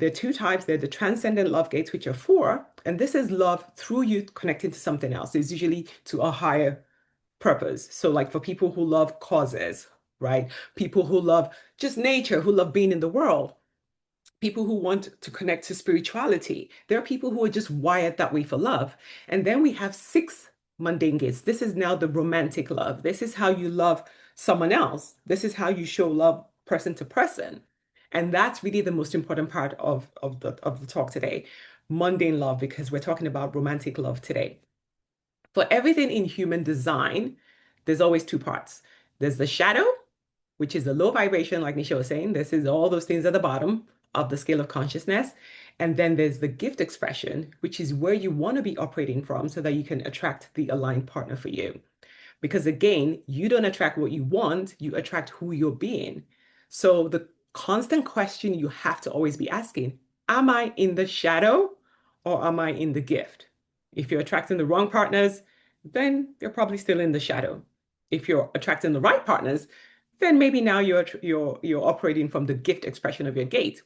There are two types. There are the transcendent love gates, which are four, and this is love through you connecting to something else. It's usually to a higher purpose. So, like for people who love causes, right? People who love just nature, who love being in the world, people who want to connect to spirituality. There are people who are just wired that way for love. And then we have six mundane gates. This is now the romantic love. This is how you love someone else. This is how you show love person to person. And that's really the most important part of the talk today. Mundane love, because we're talking about romantic love today. For everything in human design, there's always two parts. There's the shadow, which is the low vibration, like Nisha was saying. This is all those things at the bottom of the scale of consciousness. And then there's the gift expression, which is where you want to be operating from so that you can attract the aligned partner for you. Because again, you don't attract what you want, you attract who you're being. So the constant question you have to always be asking, am I in the shadow or am I in the gift? If you're attracting the wrong partners, then you're probably still in the shadow. If you're attracting the right partners, then maybe now you're operating from the gift expression of your gate.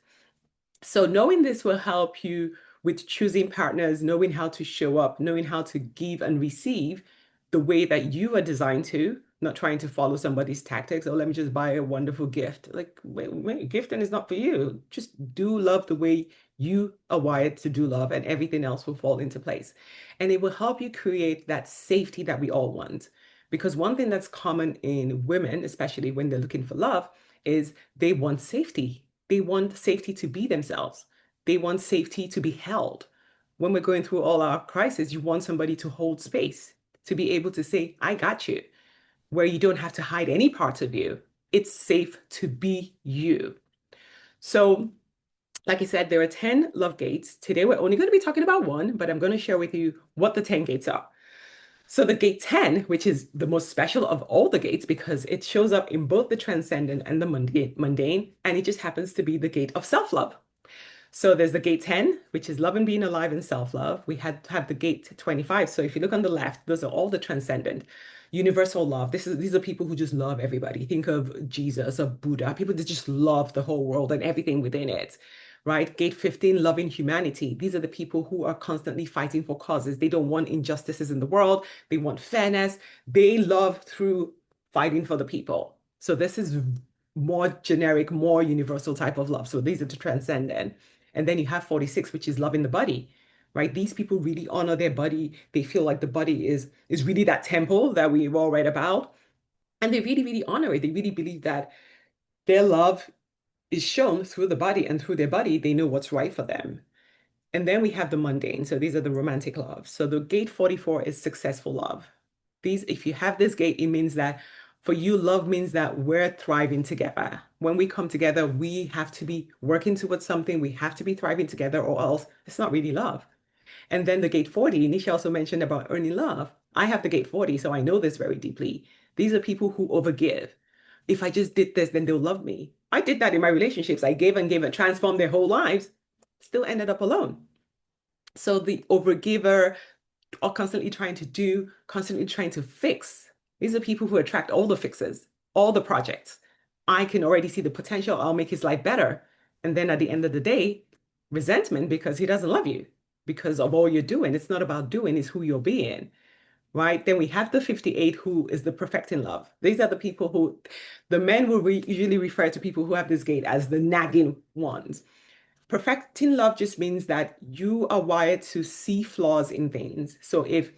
So knowing this will help you with choosing partners, knowing how to show up, knowing how to give and receive the way that you are designed to, not trying to follow somebody's tactics. Oh, let me just buy a wonderful gift. Like, wait, gifting is not for you. Just do love the way you are wired to do love, and everything else will fall into place. And it will help you create that safety that we all want. Because one thing that's common in women, especially when they're looking for love, is they want safety. They want safety to be themselves. They want safety to be held. When we're going through all our crises, you want somebody to hold space, to be able to say, I got you, where you don't have to hide any parts of you. It's safe to be you. So, like I said, there are 10 love gates. Today, we're only going to be talking about one, but I'm going to share with you what the 10 gates are. So the gate 10, which is the most special of all the gates because it shows up in both the transcendent and the mundane, and it just happens to be the gate of self-love. So there's the gate 10, which is love and being alive and self-love. We have the gate 25. So if you look on the left, those are all the transcendent. Universal love. These are people who just love everybody. Think of Jesus or Buddha, people that just love the whole world and everything within it. Right? Gate 15, loving humanity. These are the people who are constantly fighting for causes. They don't want injustices in the world. They want fairness. They love through fighting for the people. So this is more generic, more universal type of love. So these are the transcendent. And then you have 46, which is loving the body, right? These people really honor their body. They feel like the body is really that temple that we've all read about. And they really, really honor it. They really believe that their love is shown through the body, and through their body, they know what's right for them. And then we have the mundane. So these are the romantic love. So the gate 44 is successful love. If you have this gate, it means that for you, love means that we're thriving together. When we come together, we have to be working towards something. We have to be thriving together, or else it's not really love. And then the gate 40, Nisha also mentioned about earning love. I have the gate 40, so I know this very deeply. These are people who overgive. If I just did this, then they'll love me. I did that in my relationships. I gave and gave and transformed their whole lives, still ended up alone. So the overgiver are constantly trying to do, constantly trying to fix. These are people who attract all the fixes, all the projects. I can already see the potential. I'll make his life better. And then at the end of the day, resentment because he doesn't love you because of all you're doing. It's not about doing, it's who you're being, right? Then we have the 58 who is the perfecting love. These are the people who, the men will usually refer to people who have this gate as the nagging ones. Perfecting love just means that you are wired to see flaws in things. So if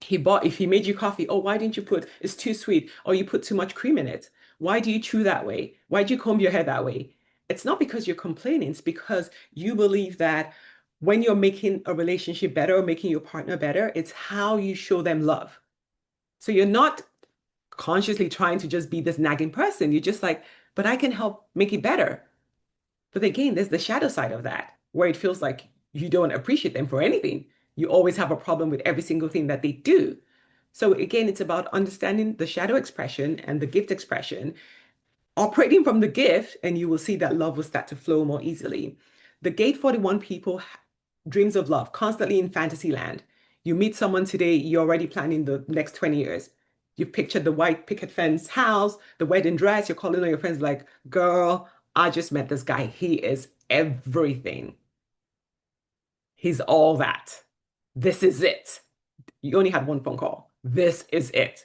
he made you coffee, oh, why didn't you put, it's too sweet, or you put too much cream in it? Why do you chew that way? Why do you comb your hair that way? It's not because you're complaining, it's because you believe that when you're making a relationship better or making your partner better, it's how you show them love. So you're not consciously trying to just be this nagging person. You're just like, but I can help make it better. But again, there's the shadow side of that, where it feels like you don't appreciate them for anything. You always have a problem with every single thing that they do. So again, it's about understanding the shadow expression and the gift expression, operating from the gift, and you will see that love will start to flow more easily. The gate 41 people dreams of love, constantly in fantasy land. You meet someone today, you're already planning the next 20 years. You've pictured the white picket fence house, the wedding dress, you're calling on your friends like, girl, I just met this guy. He is everything. He's all that. This is it. You only had one phone call. This is it.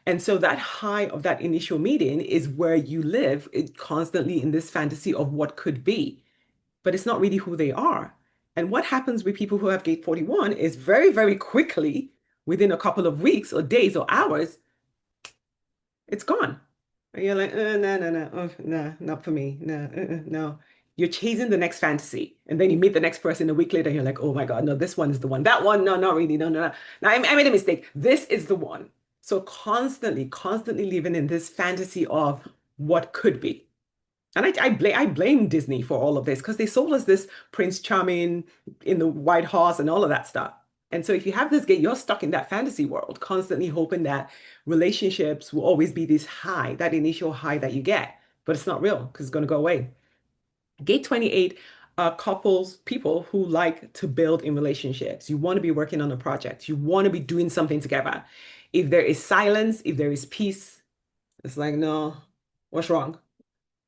And so that high of that initial meeting is where you live constantly in this fantasy of what could be, but it's not really who they are. And what happens with people who have gate 41 is very, very quickly, within a couple of weeks or days or hours, it's gone. And you're like, no, no, no, oh, no, not for me. No, no. You're chasing the next fantasy. And then you meet the next person a week later, and you're like, oh my God, no, this one is the one. That one, no, not really. No, no, no. Now I made a mistake. This is the one. So constantly, constantly living in this fantasy of what could be. And I blame Disney for all of this because they sold us this Prince Charming in the White Horse and all of that stuff. And so if you have this gate, you're stuck in that fantasy world, constantly hoping that relationships will always be this high, that initial high that you get, but it's not real because it's going to go away. Gate 28 are couples, people who like to build in relationships. You want to be working on a project. You want to be doing something together. If there is silence, if there is peace, it's like, no, what's wrong?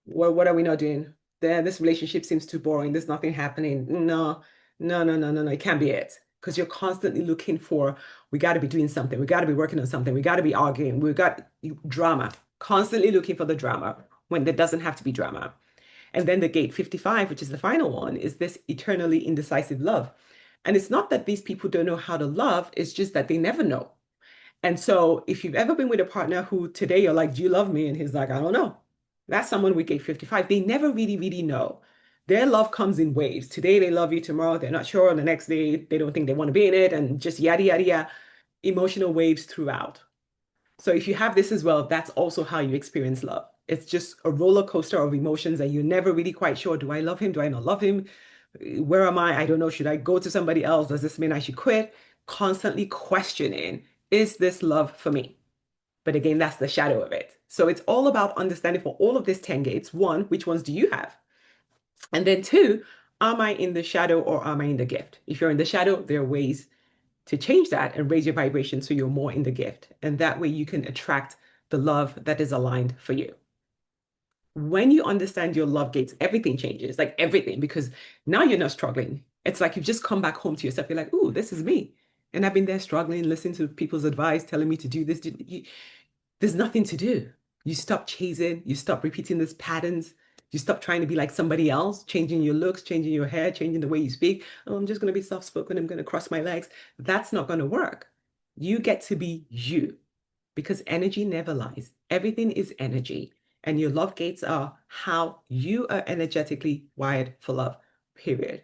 What are we not doing? This relationship seems too boring. There's nothing happening. No, no, no, no, no, no. It can't be it. Because you're constantly looking for, we got to be doing something. We got to be working on something. We got to be arguing. We got drama. Constantly looking for the drama when there doesn't have to be drama. And then the gate 55, which is the final one, is this eternally indecisive love. And it's not that these people don't know how to love, it's just that they never know. And so if you've ever been with a partner who today you're like, do you love me? And he's like, I don't know. That's someone with gate 55. They never really, really know. Their love comes in waves. Today they love you, tomorrow they're not sure, and the next day they don't think they want to be in it, and just yada, yada, yada. Emotional waves throughout. So if you have this as well, that's also how you experience love. It's just a roller coaster of emotions, and you're never really quite sure, do I love him? Do I not love him? Where am I? I don't know. Should I go to somebody else? Does this mean I should quit? Constantly questioning, is this love for me? But again, that's the shadow of it. So it's all about understanding for all of these 10 gates. One, which ones do you have? And then two, am I in the shadow or am I in the gift? If you're in the shadow, there are ways to change that and raise your vibration so you're more in the gift. And that way you can attract the love that is aligned for you. When you understand your love gates, everything changes, like everything, because now you're not struggling. It's like you've just come back home to yourself. You're like, ooh, this is me. And I've been there struggling, listening to people's advice, telling me to do this. There's nothing to do. You stop chasing, you stop repeating these patterns, you stop trying to be like somebody else, changing your looks, changing your hair, changing the way you speak. Oh, I'm just going to be soft spoken, I'm going to cross my legs. That's not going to work. You get to be you because energy never lies. Everything is energy. And your love gates are how you are energetically wired for love, period.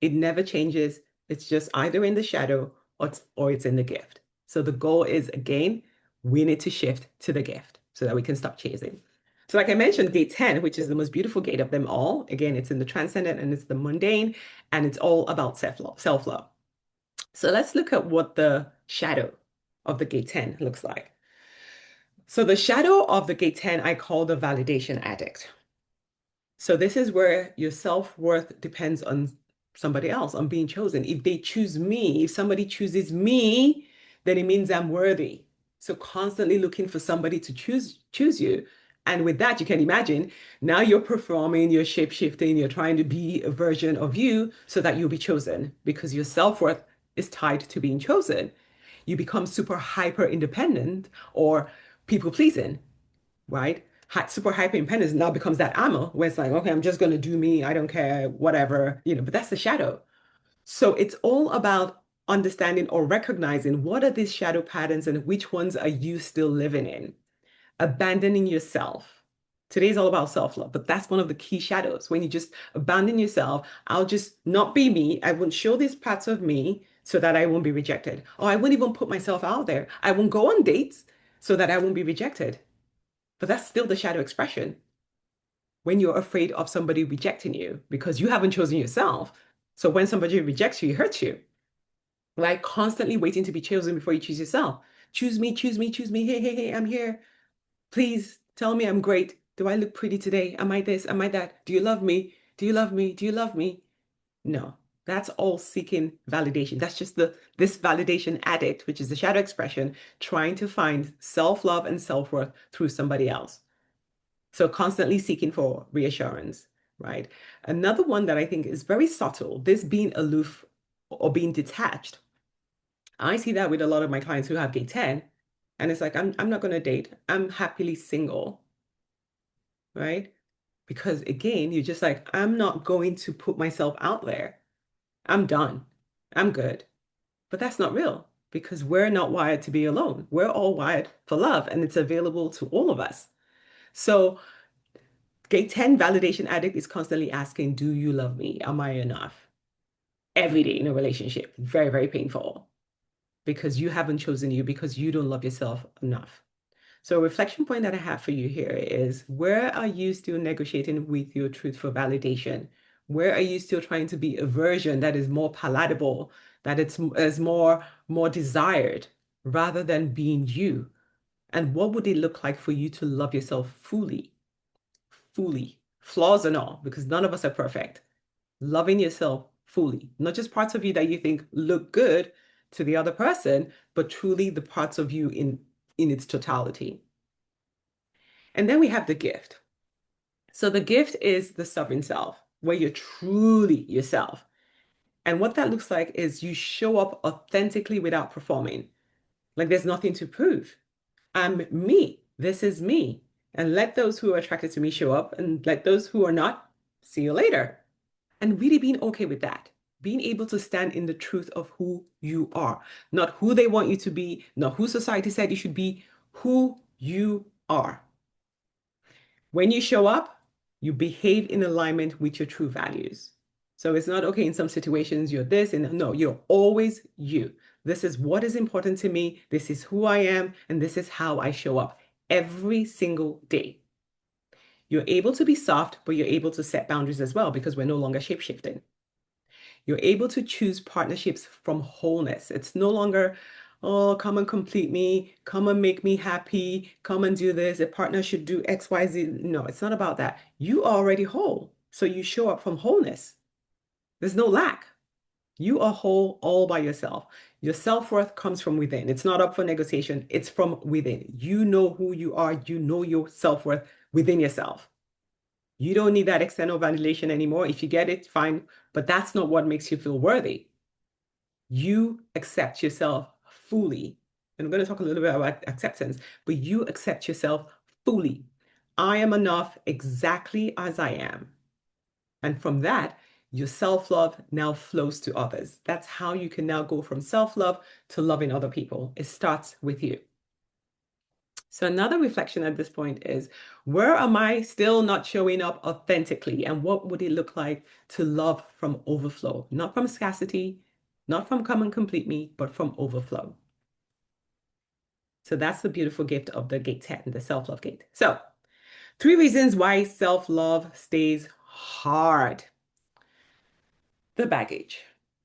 It never changes. It's just either in the shadow or it's in the gift. So the goal is, again, we need to shift to the gift so that we can stop chasing. So like I mentioned, gate 10, which is the most beautiful gate of them all. Again, it's in the transcendent and it's the mundane, and it's all about self-love, self-love. So let's look at what the shadow of the gate 10 looks like. So the shadow of the gate 10, I call the validation addict. So this is where your self-worth depends on somebody else, on being chosen. If they choose me, if somebody chooses me, then it means I'm worthy. So constantly looking for somebody to choose you. And with that, you can imagine now you're performing, you're shape-shifting, you're trying to be a version of you so that you'll be chosen because your self-worth is tied to being chosen. You become super hyper independent or people pleasing, right? Super hyper independence now becomes that ammo where it's like, okay, I'm just going to do me. I don't care, whatever, but that's the shadow. So it's all about understanding or recognizing what are these shadow patterns and which ones are you still living in? Abandoning yourself. Today's all about self-love, but that's one of the key shadows. When you just abandon yourself, I'll just not be me. I won't show these parts of me so that I won't be rejected. Or I won't even put myself out there. I won't go on dates so that I won't be rejected. But that's still the shadow expression. When you're afraid of somebody rejecting you because you haven't chosen yourself. So when somebody rejects you, it hurts you. Like constantly waiting to be chosen before you choose yourself. Choose me, choose me, choose me. Hey, hey, hey, I'm here. Please tell me I'm great. Do I look pretty today? Am I this? Am I that? Do you love me? Do you love me? Do you love me? No, that's all seeking validation. That's just this validation addict, which is the shadow expression, trying to find self-love and self-worth through somebody else. So constantly seeking for reassurance. right? Another one that I think is very subtle, this being aloof or being detached. I see that with a lot of my clients who have gate 10, and it's like, I'm not going to date. I'm happily single, right? Because again, you're just like, I'm not going to put myself out there. I'm done. I'm good. But that's not real because we're not wired to be alone. We're all wired for love and it's available to all of us. So, gate 10 validation addict is constantly asking, do you love me? Am I enough? Every day in a relationship. Very, very painful because you haven't chosen you because you don't love yourself enough. So, a reflection point that I have for you here is where are you still negotiating with your truth for validation? Where are you still trying to be a version that is more palatable, that is more desired rather than being you? And what would it look like for you to love yourself fully, fully, flaws and all, because none of us are perfect. Loving yourself fully, not just parts of you that you think look good to the other person, but truly the parts of you in its totality. And then we have the gift. So the gift is the sovereign self, where you're truly yourself. And what that looks like is you show up authentically without performing. Like there's nothing to prove. I'm me. This is me. And let those who are attracted to me show up and let those who are not see you later. And really being okay with that. Being able to stand in the truth of who you are, not who they want you to be, not who society said you should be, who you are. When you show up, you behave in alignment with your true values. So it's not okay in some situations you're this and no, you're always you. This is what is important to me. This is who I am. And this is how I show up every single day. You're able to be soft, but you're able to set boundaries as well because we're no longer shape-shifting. You're able to choose partnerships from wholeness. It's no longer, oh, come and complete me, come and make me happy, come and do this. A partner should do X, Y, Z. No, it's not about that. You are already whole. So you show up from wholeness. There's no lack. You are whole all by yourself. Your self-worth comes from within. It's not up for negotiation. It's from within. You know who you are. You know your self-worth within yourself. You don't need that external validation anymore. If you get it, fine. But that's not what makes you feel worthy. You accept yourself fully. And I'm going to talk a little bit about acceptance, but you accept yourself fully. I am enough exactly as I am. And from that, your self-love now flows to others. That's how you can now go from self-love to loving other people. It starts with you. So another reflection at this point is, where am I still not showing up authentically? And what would it look like to love from overflow? Not from scarcity, not from come and complete me, but from overflow. So that's the beautiful gift of the gate 10, the self-love gate. So 3 reasons why self-love stays hard. The baggage.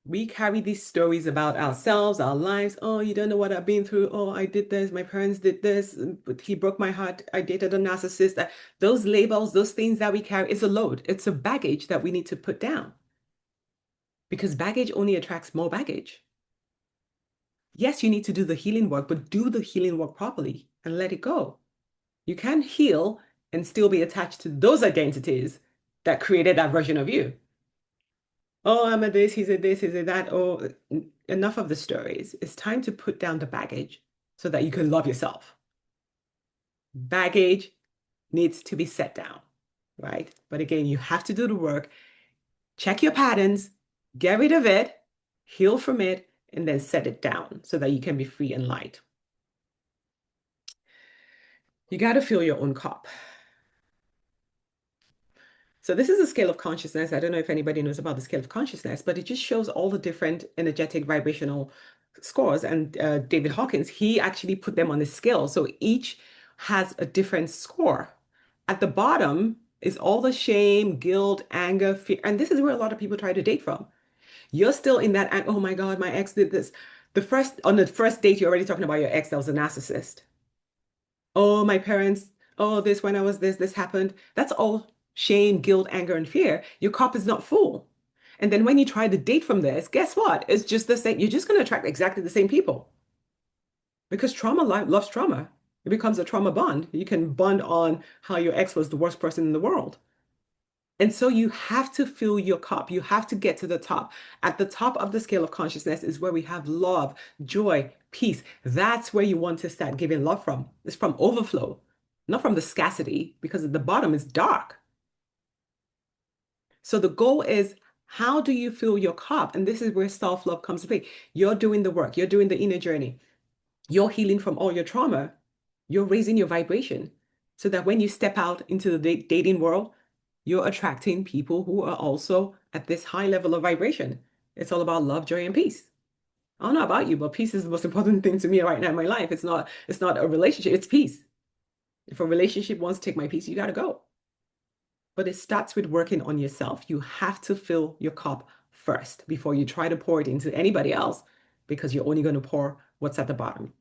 We carry these stories about ourselves, our lives. Oh, you don't know what I've been through. Oh, I did this. My parents did this. But he broke my heart. I dated a narcissist. Those labels, those things that we carry, it's a load. It's a baggage that we need to put down because baggage only attracts more baggage. Yes, you need to do the healing work, but do the healing work properly and let it go. You can heal and still be attached to those identities that created that version of you. Oh, I'm a this, he's a that. Oh, enough of the stories. It's time to put down the baggage so that you can love yourself. Baggage needs to be set down, right? But again, you have to do the work, check your patterns, get rid of it, heal from it, and then set it down so that you can be free and light. You got to feel your own cup. So this is a scale of consciousness. I don't know if anybody knows about the scale of consciousness, but it just shows all the different energetic vibrational scores. And David Hawkins, he actually put them on the scale. So each has a different score. At the bottom is all the shame, guilt, anger, fear. And this is where a lot of people try to date from. You're still in that, oh my God, my ex did this. On the first date, you're already talking about your ex that was a narcissist. Oh, my parents, oh, this, when I was this happened. That's all shame, guilt, anger, and fear. Your cup is not full. And then when you try to date from this, guess what? It's just the same. You're just going to attract exactly the same people because trauma loves trauma. It becomes a trauma bond. You can bond on how your ex was the worst person in the world. And so you have to fill your cup. You have to get to the top. At the top of the scale of consciousness is where we have love, joy, peace. That's where you want to start giving love from. It's from overflow, not from the scarcity, because at the bottom is dark. So the goal is, how do you fill your cup? And this is where self-love comes to play. You're doing the work, you're doing the inner journey, you're healing from all your trauma, you're raising your vibration so that when you step out into the dating world, you're attracting people who are also at this high level of vibration. It's all about love, joy, and peace. I don't know about you, but peace is the most important thing to me right now in my life. It's not a relationship, it's peace. If a relationship wants to take my peace, you got to go. But it starts with working on yourself. You have to fill your cup first before you try to pour it into anybody else, because you're only going to pour what's at the bottom.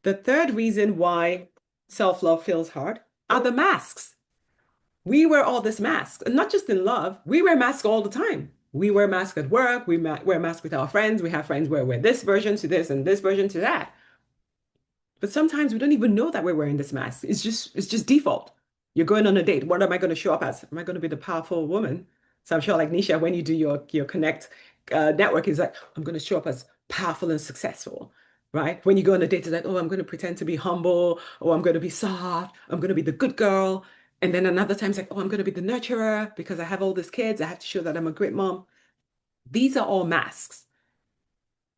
The third reason why self-love feels hard are the masks. We wear all this masks, and not just in love, we wear masks all the time. We wear masks at work, wear masks with our friends, we have friends where we're this version to this and this version to that. But sometimes we don't even know that we're wearing this mask. It's just default. You're going on a date. What am I going to show up as? Am I going to be the powerful woman? So I'm sure, like Nisha, when you do your connect network, is like, I'm going to show up as powerful and successful, right? When you go on a date, it's like, oh, I'm going to pretend to be humble, or I'm going to be soft, I'm going to be the good girl. And then another time it's like, oh, I'm going to be the nurturer because I have all these kids. I have to show that I'm a great mom. These are all masks.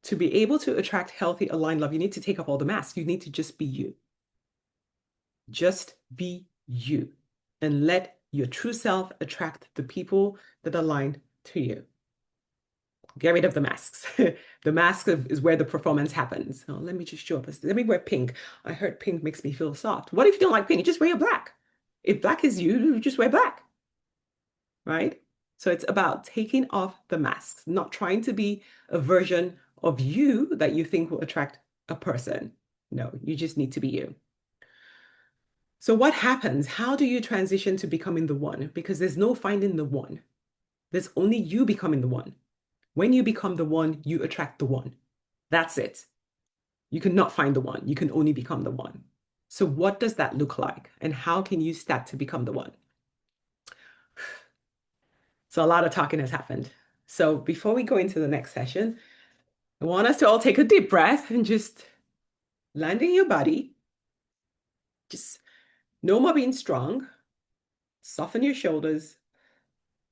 To be able to attract healthy, aligned love, you need to take off all the masks. You need to just be you. Just be you and let your true self attract the people that align to you. Get rid of the masks. The mask is where the performance happens. Oh, let me just show up. Let me wear pink. I heard pink makes me feel soft. What if you don't like pink? Just wear black. If black is you, just wear black, right? So it's about taking off the masks, not trying to be a version of you that you think will attract a person. No, you just need to be you. So what happens? How do you transition to becoming the one? Because there's no finding the one. There's only you becoming the one. When you become the one, you attract the one. That's it. You cannot find the one. You can only become the one. So what does that look like? And how can you start to become the one? So a lot of talking has happened. So before we go into the next session, I want us to all take a deep breath and just land in your body. Just no more being strong. Soften your shoulders.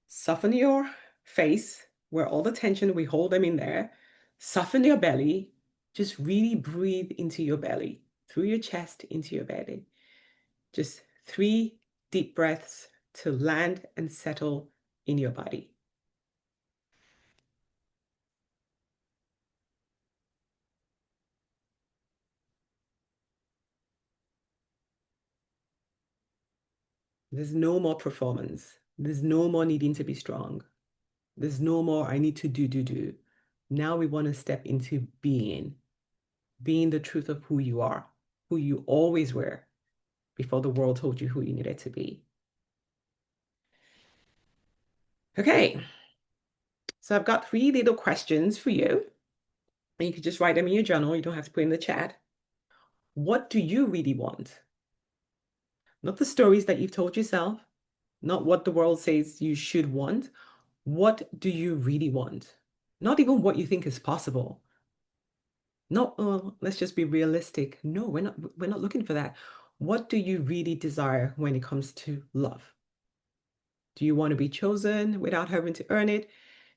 Soften your face, where all the tension, we hold them in there. Soften your belly. Just really breathe into your belly, through your chest into your belly. Just 3 deep breaths to land and settle in your body. There's no more performance. There's no more needing to be strong. There's no more, I need to do. Now we want to step into being the truth of who you are, who you always were before the world told you who you needed to be. Okay, so I've got 3 little questions for you. And you can just write them in your journal. You don't have to put in the chat. What do you really want? Not the stories that you've told yourself, not what the world says you should want. What do you really want? Not even what you think is possible. No, oh, let's just be realistic. No, we're not looking for that. What do you really desire when it comes to love? Do you want to be chosen without having to earn it?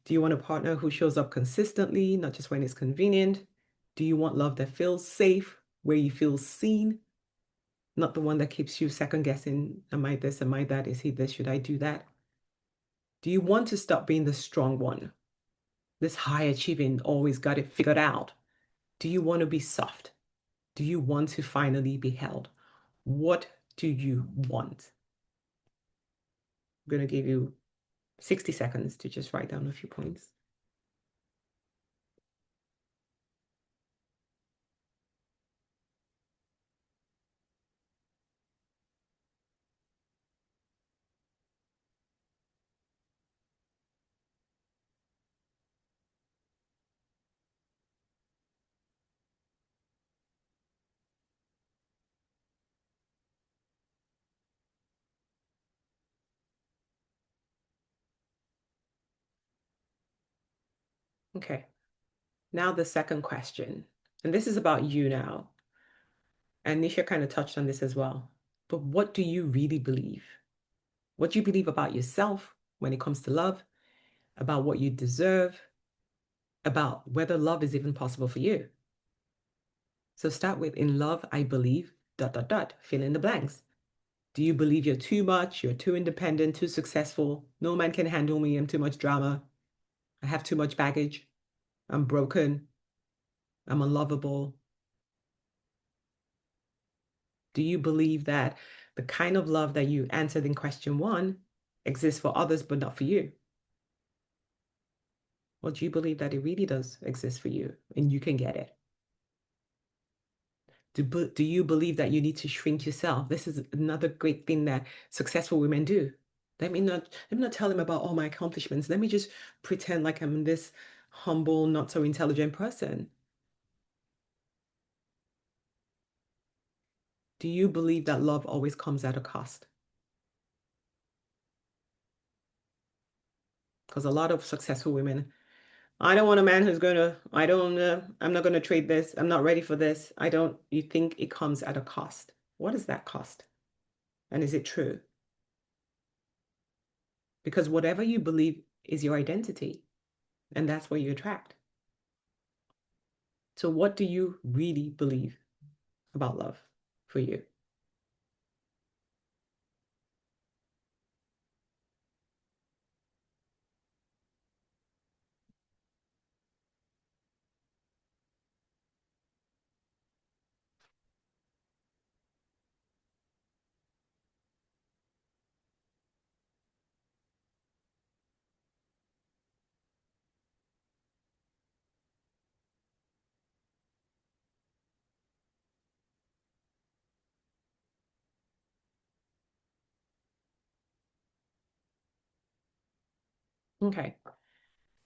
Do you want a partner who shows up consistently, not just when it's convenient? Do you want love that feels safe, where you feel seen, not the one that keeps you second guessing, am I this, am I that, is he this, should I do that? Do you want to stop being the strong one, this high achieving, always got it figured out? Do you want to be soft? Do you want to finally be held? What do you want? I'm going to give you 60 seconds to just write down a few points. Okay. Now the second question, and this is about you now. And Nisha kind of touched on this as well. But what do you really believe? What do you believe about yourself when it comes to love, about what you deserve, about whether love is even possible for you? So start with in love, I believe, dot, dot, dot, fill in the blanks. Do you believe you're too much, you're too independent, too successful? No man can handle me. I'm too much drama. I have too much baggage. I'm broken. I'm unlovable. Do you believe that the kind of love that you answered in question one exists for others, but not for you? Or do you believe that it really does exist for you and you can get it? Do you believe that you need to shrink yourself? This is another great thing that successful women do. Let me not tell them about all my accomplishments. Let me just pretend like I'm this humble, not so intelligent person. Do you believe that love always comes at a cost? Because a lot of successful women, I don't want a man who's I'm not gonna trade this. I'm not ready for this. You think it comes at a cost. What is that cost? And is it true? Because whatever you believe is your identity, and that's what you attract. So, what do you really believe about love for you? Okay.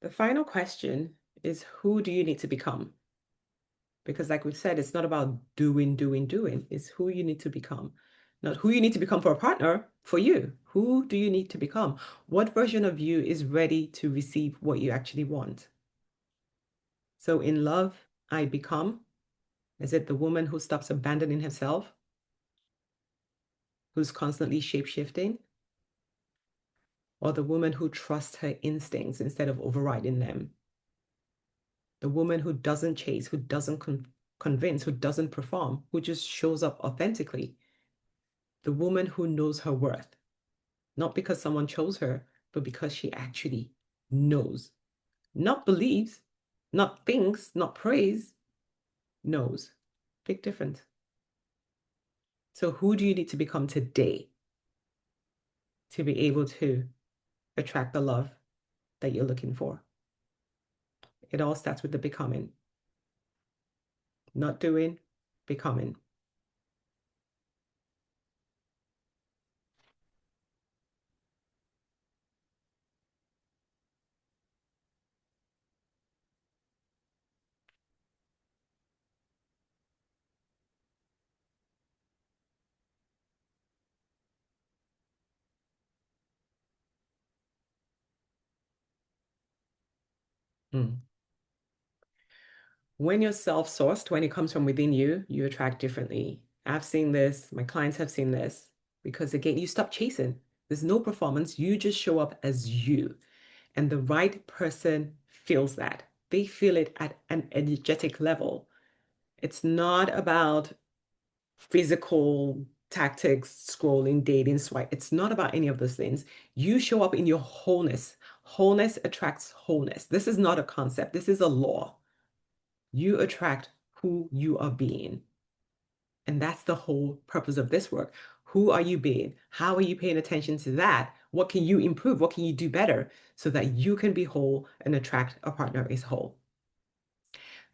The final question is who do you need to become? Because, like we said, it's not about doing, doing, doing. It's who you need to become. Not who you need to become for a partner, for you. Who do you need to become? What version of you is ready to receive what you actually want? So, in love, I become, is it the woman who stops abandoning herself, who's constantly shape shifting, or the woman who trusts her instincts instead of overriding them? The woman who doesn't chase, who doesn't convince, who doesn't perform, who just shows up authentically. The woman who knows her worth, not because someone chose her, but because she actually knows. Not believes, not thinks, not praise, knows. Big difference. So, who do you need to become today to be able to attract the love that you're looking for? It all starts with the becoming, not doing, becoming. Mm. When you're self-sourced, when it comes from within you, you attract differently. I've seen this, my clients have seen this, because again, you stop chasing. There's no performance. You just show up as you. And the right person feels that. They feel it at an energetic level. It's not about physical tactics, scrolling, dating, swipe. It's not about any of those things. You show up in your wholeness. Wholeness attracts wholeness. This is not a concept. This is a law. You attract who you are being. And that's the whole purpose of this work. Who are you being? How are you paying attention to that? What can you improve? What can you do better so that you can be whole and attract a partner is whole?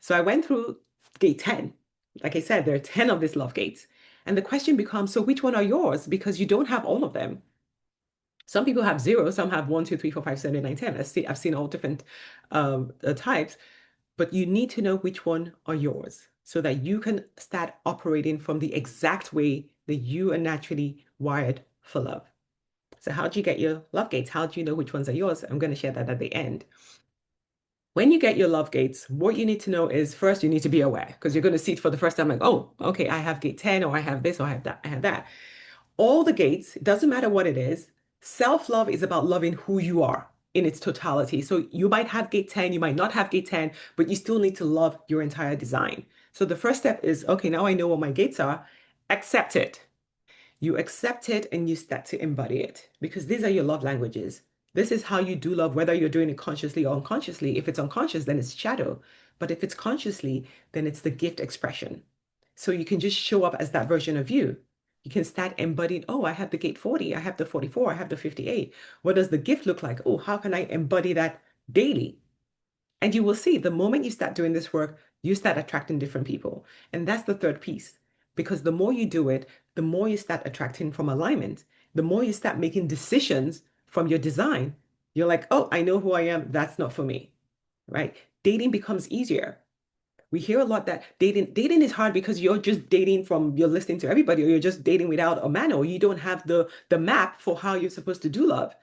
So I went through gate 10. Like I said, there are 10 of these love gates. And the question becomes, so which one are yours? Because you don't have all of them. Some people have zero, some have 1, 2, 3, 4, 5, 7, 8, 9, 10. I've seen all different types. But you need to know which one are yours so that you can start operating from the exact way that you are naturally wired for love. So how do you get your love gates? How do you know which ones are yours? I'm going to share that at the end. When you get your love gates, what you need to know is first you need to be aware because you're going to see it for the first time like, oh, okay, I have gate 10 or I have this or I have that, I have that. All the gates, it doesn't matter what it is. Self-love is about loving who you are in its totality. So you might have gate 10, you might not have gate 10, but you still need to love your entire design. So the first step is, okay, now I know what my gates are, accept it. You accept it and you start to embody it because these are your love languages. This is how you do love, whether you're doing it consciously or unconsciously. If it's unconscious, then it's shadow. But if it's consciously, then it's the gift expression. So you can just show up as that version of you. You can start embodying, oh, I have the gate 40, I have the 44, I have the 58. What does the gift look like? Oh, how can I embody that daily? And you will see the moment you start doing this work, you start attracting different people. And that's the third piece. Because the more you do it, the more you start attracting from alignment, the more you start making decisions from your design. You're like, oh, I know who I am. That's not for me, right? Dating becomes easier. We hear a lot that dating is hard because you're just dating from you're listening to everybody, or you're just dating without a manual. You don't have the map for how you're supposed to do love.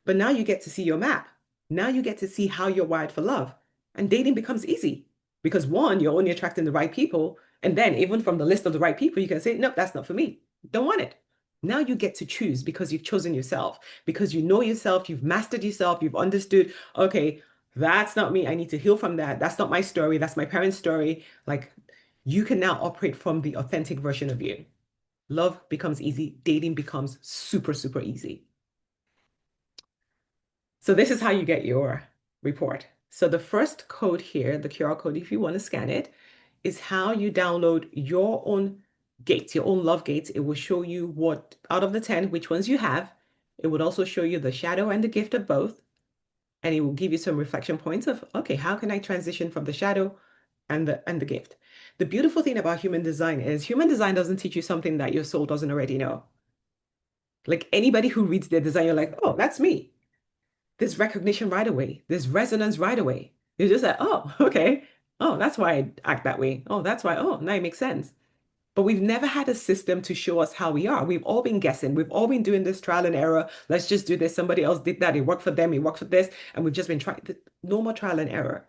But now you get to see your map. Now you get to see how you're wired for love. And dating becomes easy because one, you're only attracting the right people. And then even from the list of the right people, you can say, nope, that's not for me. Don't want it. Now you get to choose because you've chosen yourself, because you know yourself, you've mastered yourself, you've understood, okay, that's not me. I need to heal from that. That's not my story. That's my parents' story. Like you can now operate from the authentic version of you. Love becomes easy. Dating becomes super, super easy. So this is how you get your report. So the first code here, the QR code, if you want to scan it, is how you download your own gates, your own love gates. It will show you what out of the 10, which ones you have. It would also show you the shadow and the gift of both. And it will give you some reflection points of, okay, how can I transition from the shadow and the gift? The beautiful thing about human design is human design doesn't teach you something that your soul doesn't already know. Like anybody who reads their design, you're like, oh, that's me. There's recognition right away. There's resonance right away. You're just like, oh, okay. Oh, that's why I act that way. Oh, that's why. Oh, now it makes sense. But we've never had a system to show us how we are. We've all been guessing. We've all been doing this trial and error. Let's just do this. Somebody else did that. It worked for them. It worked for this. And we've just been trying. No more trial and error.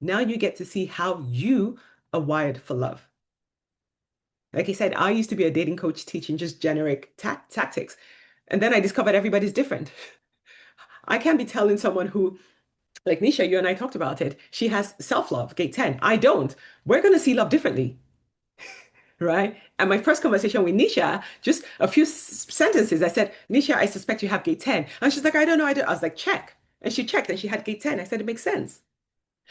Now you get to see how you are wired for love. Like I said, I used to be a dating coach teaching just generic tactics. And then I discovered everybody's different. I can't be telling someone who like Nisha, you and I talked about it. She has self-love, gate 10. I don't. We're going to see love differently, right? And my first conversation with Nisha, just a few sentences, I said, Nisha, I suspect you have gate 10. And she's like, I don't know. I don't. I was like, check. And she checked and she had gate 10. I said, it makes sense.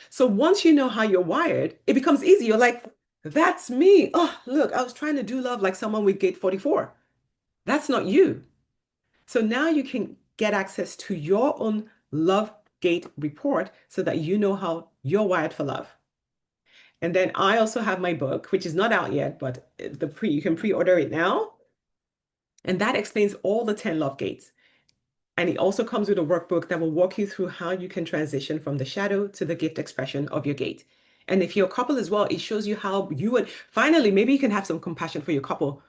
So once you know how you're wired, it becomes easy. You're like, that's me. Oh, look, I was trying to do love like someone with gate 44. That's not you. So now you can get access to your own love gate report so that you know how you're wired for love. And then I also have my book, which is not out yet, but you can pre-order it now. And that explains all the 10 love gates. And it also comes with a workbook that will walk you through how you can transition from the shadow to the gift expression of your gate. And if you're a couple as well, it shows you how you would finally, maybe you can have some compassion for your couple.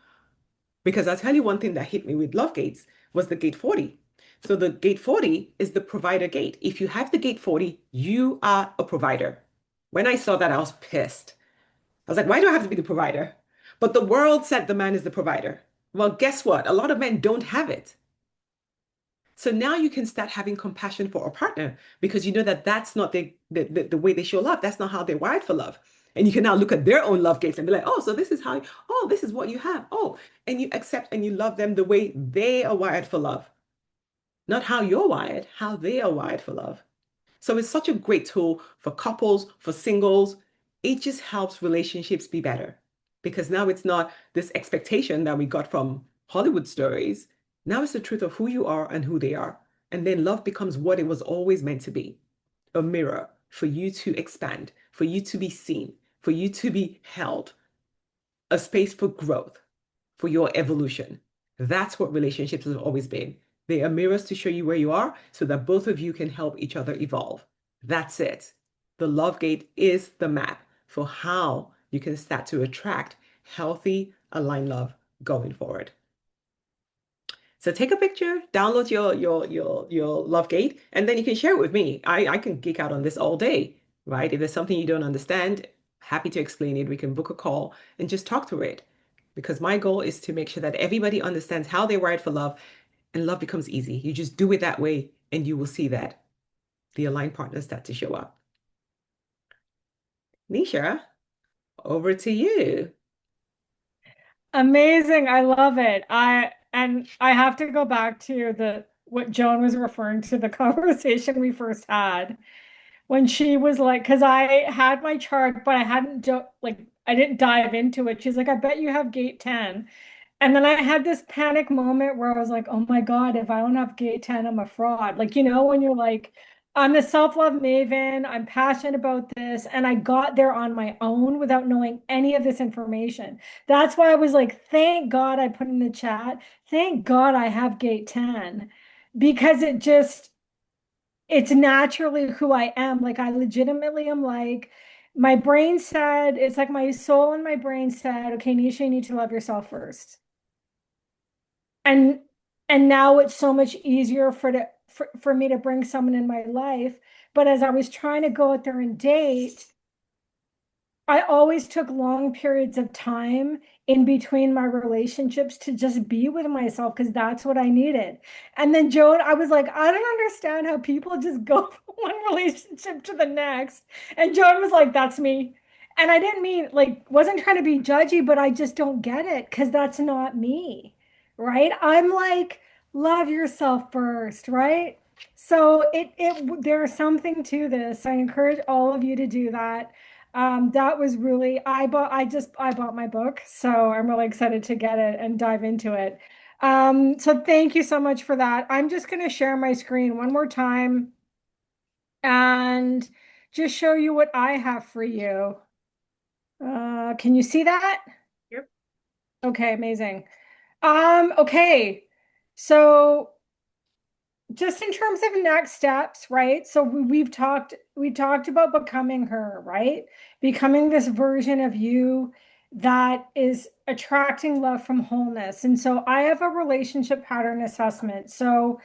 Because I'll tell you one thing that hit me with love gates was the gate 40. So the gate 40 is the provider gate. If you have the gate 40, you are a provider. When I saw that, I was pissed. I was like, why do I have to be the provider? But the world said the man is the provider. Well, guess what? A lot of men don't have it. So now you can start having compassion for a partner because you know that that's not the way they show love. That's not how they're wired for love. And you can now look at their own love gates and be like, oh, so this is how, oh, this is what you have. Oh, and you accept and you love them the way they are wired for love. Not how you're wired, how they are wired for love. So it's such a great tool for couples, for singles. It just helps relationships be better because now it's not this expectation that we got from Hollywood stories. Now it's the truth of who you are and who they are. And then love becomes what it was always meant to be, a mirror for you to expand, for you to be seen, for you to be held, a space for growth, for your evolution. That's what relationships have always been. They are mirrors to show you where you are so that both of you can help each other evolve. That's it. The love gate is the map for how you can start to attract healthy, aligned love going forward. So take a picture, download your love gate, and then you can share it with me. I can geek out on this all day, right? If there's something you don't understand, happy to explain it. We can book a call and just talk through it. Because my goal is to make sure that everybody understands how they're wired for love, and love becomes easy. You just do it that way, and you will see that the aligned partners start to show up. Nisha, over to you. Amazing. I love it. I have to go back to the what Joan was referring to, the conversation we first had when she was like, because I had my chart, but I hadn't I didn't dive into it. She's like, I bet you have gate 10. And then I had this panic moment where I was like, oh my God, if I don't have gate 10, I'm a fraud. Like, when you're like, I'm a self-love maven, I'm passionate about this, and I got there on my own without knowing any of this information. That's why I was like, thank God I put in the chat, thank God I have gate 10, because it's naturally who I am. Like, I legitimately am like, my brain said, it's like my soul and my brain said, okay, Nisha, you need to love yourself first. and and now it's so much easier for me to bring someone in my life. But as I was trying to go out there and date, I always took long periods of time in between my relationships to just be with myself because that's what I needed. And then Joan, I was like, I don't understand how people just go from one relationship to the next. And Joan was like, that's me. And I didn't mean like, wasn't trying to be judgy, but I just don't get it because that's not me, right? I'm like, love yourself first, right? So there's something to this. I encourage all of you to do that. That was really, I bought my book, so I'm really excited to get it and dive into it. So thank you so much for that. I'm just going to share my screen one more time and just show you what I have for you. Can you see that? Yep. Okay, amazing. Okay. So just in terms of next steps, right? So we talked about becoming her, right? Becoming this version of you that is attracting love from wholeness. And so I have a relationship pattern assessment. So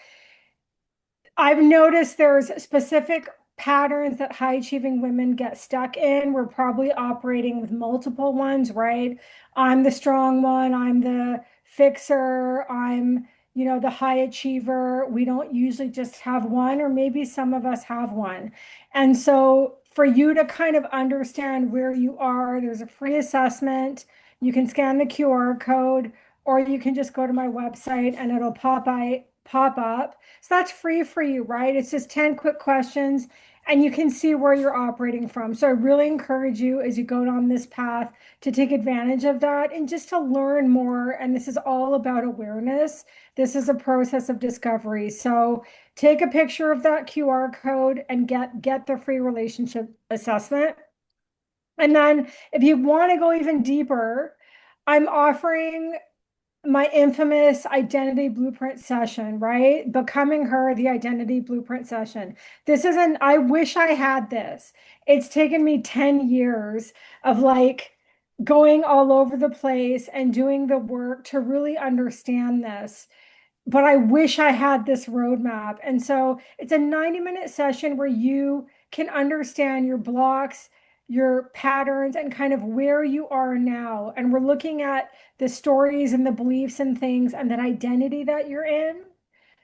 I've noticed there's specific patterns that high achieving women get stuck in. We're probably operating with multiple ones, right? I'm the strong one, I'm the fixer, I'm the high achiever. We don't usually just have one, or maybe some of us have one. And so for you to kind of understand where you are, there's a free assessment. You can scan the QR code, or you can just go to my website and it'll pop up. So that's free for you, right? It's just 10 quick questions and you can see where you're operating from. So I really encourage you as you go down this path to take advantage of that and just to learn more. And this is all about awareness. This is a process of discovery. So take a picture of that QR code and get the free relationship assessment. And then if you want to go even deeper, I'm offering my infamous identity blueprint session, right? Becoming her, the identity blueprint session. I wish I had this. It's taken me 10 years of like going all over the place and doing the work to really understand this, but I wish I had this roadmap. And so it's a 90-minute session where you can understand your blocks, your patterns, and kind of where you are now. And we're looking at the stories and the beliefs and things and that identity that you're in.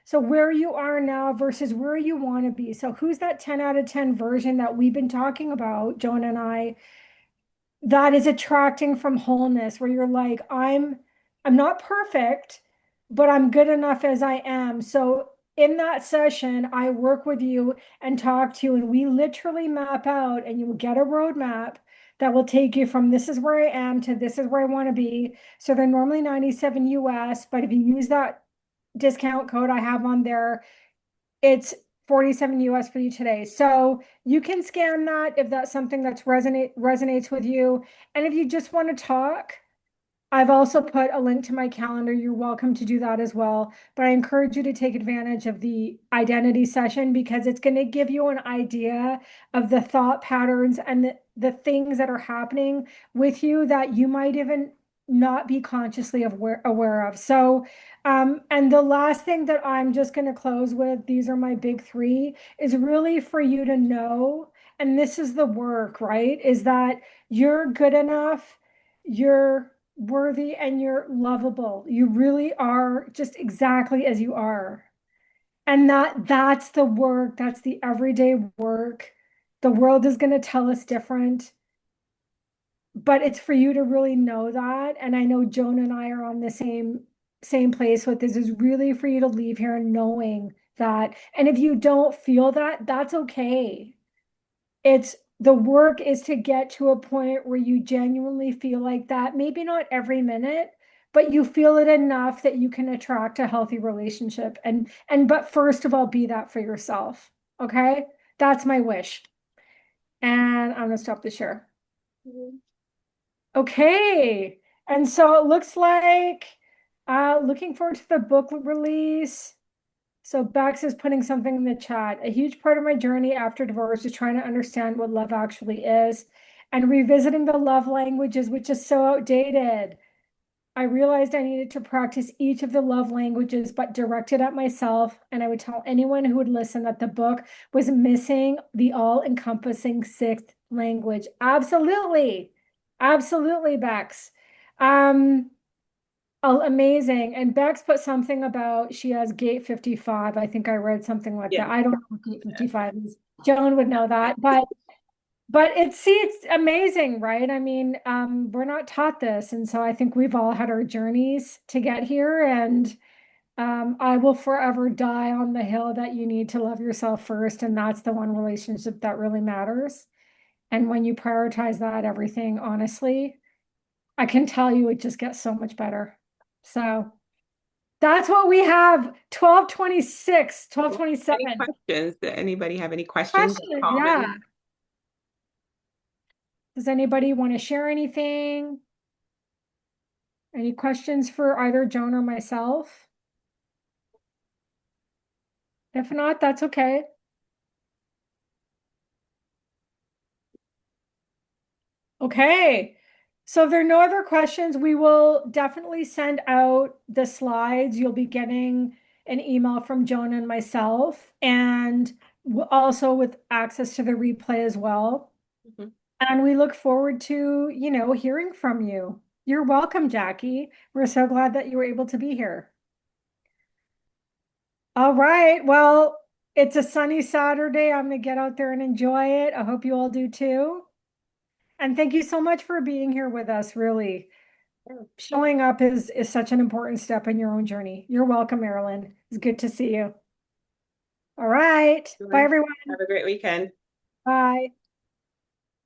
So where you are now versus where you want to be. So who's that 10 out of 10 version that we've been talking about, Joan and I, that is attracting from wholeness, where you're like, I'm not perfect, but I'm good enough as I am. So in that session, I work with you and talk to you, and we literally map out, and you will get a roadmap that will take you from this is where I am to this is where I want to be. So they're normally 97 US, but if you use that discount code I have on there, it's 47 US for you today. So you can scan that if that's something that's resonates with you. And if you just want to talk, I've also put a link to my calendar. You're welcome to do that as well. But I encourage you to take advantage of the identity session because it's going to give you an idea of the thought patterns and the things that are happening with you that you might even not be consciously aware of. So And the last thing that I'm just going to close with, these are my big three, is really for you to know, and this is the work, right? Is that you're good enough, you're worthy, and you're lovable. You really are just exactly as you are. And that's the work, that's the everyday work. The world is going to tell us different, but it's for you to really know that. And I know Joan and I are on the same place with this, is really for you to leave here knowing that. And if you don't feel that, that's okay. It's the work is to get to a point where you genuinely feel like that. Maybe not every minute, but you feel it enough that you can attract a healthy relationship. And but first of all, be that for yourself. Okay? That's my wish. And I'm gonna stop the share. Okay. And so it looks like looking forward to the book release. So Bex is putting something in the chat. A huge part of my journey after divorce is trying to understand what love actually is and revisiting the love languages, which is so outdated. I realized I needed to practice each of the love languages, but direct it at myself. And I would tell anyone who would listen that the book was missing the all-encompassing sixth language. Absolutely. Absolutely, Bex. Um, oh, amazing. And Bex put something about she has gate 55. I think I read something like Yeah. that. I don't know what gate 55 is. Joan would know that, but it's amazing, right? I mean, we're not taught this, and so I think we've all had our journeys to get here, and I will forever die on the hill that you need to love yourself first, and that's the one relationship that really matters. And when you prioritize that, everything, honestly, I can tell you it just gets so much better. So that's what we have. 1226, Any 1227. questions? Does anybody have any questions or Question, yeah. comments? Does anybody want to share anything? Any questions for either Joan or myself? If not, that's okay. Okay. So if there are no other questions, we will definitely send out the slides. You'll be getting an email from Joan and myself, and also with access to the replay as well. Mhm. And we look forward to, hearing from you. You're welcome, Jackie. We're so glad that you were able to be here. All right. Well, it's a sunny Saturday. I'm going to get out there and enjoy it. I hope you all do too. And thank you so much for being here with us, really. Showing up is such an important step in your own journey. You're welcome, Marilyn. It's good to see you. All right. Bye, Sure. everyone. Have a great weekend. Bye.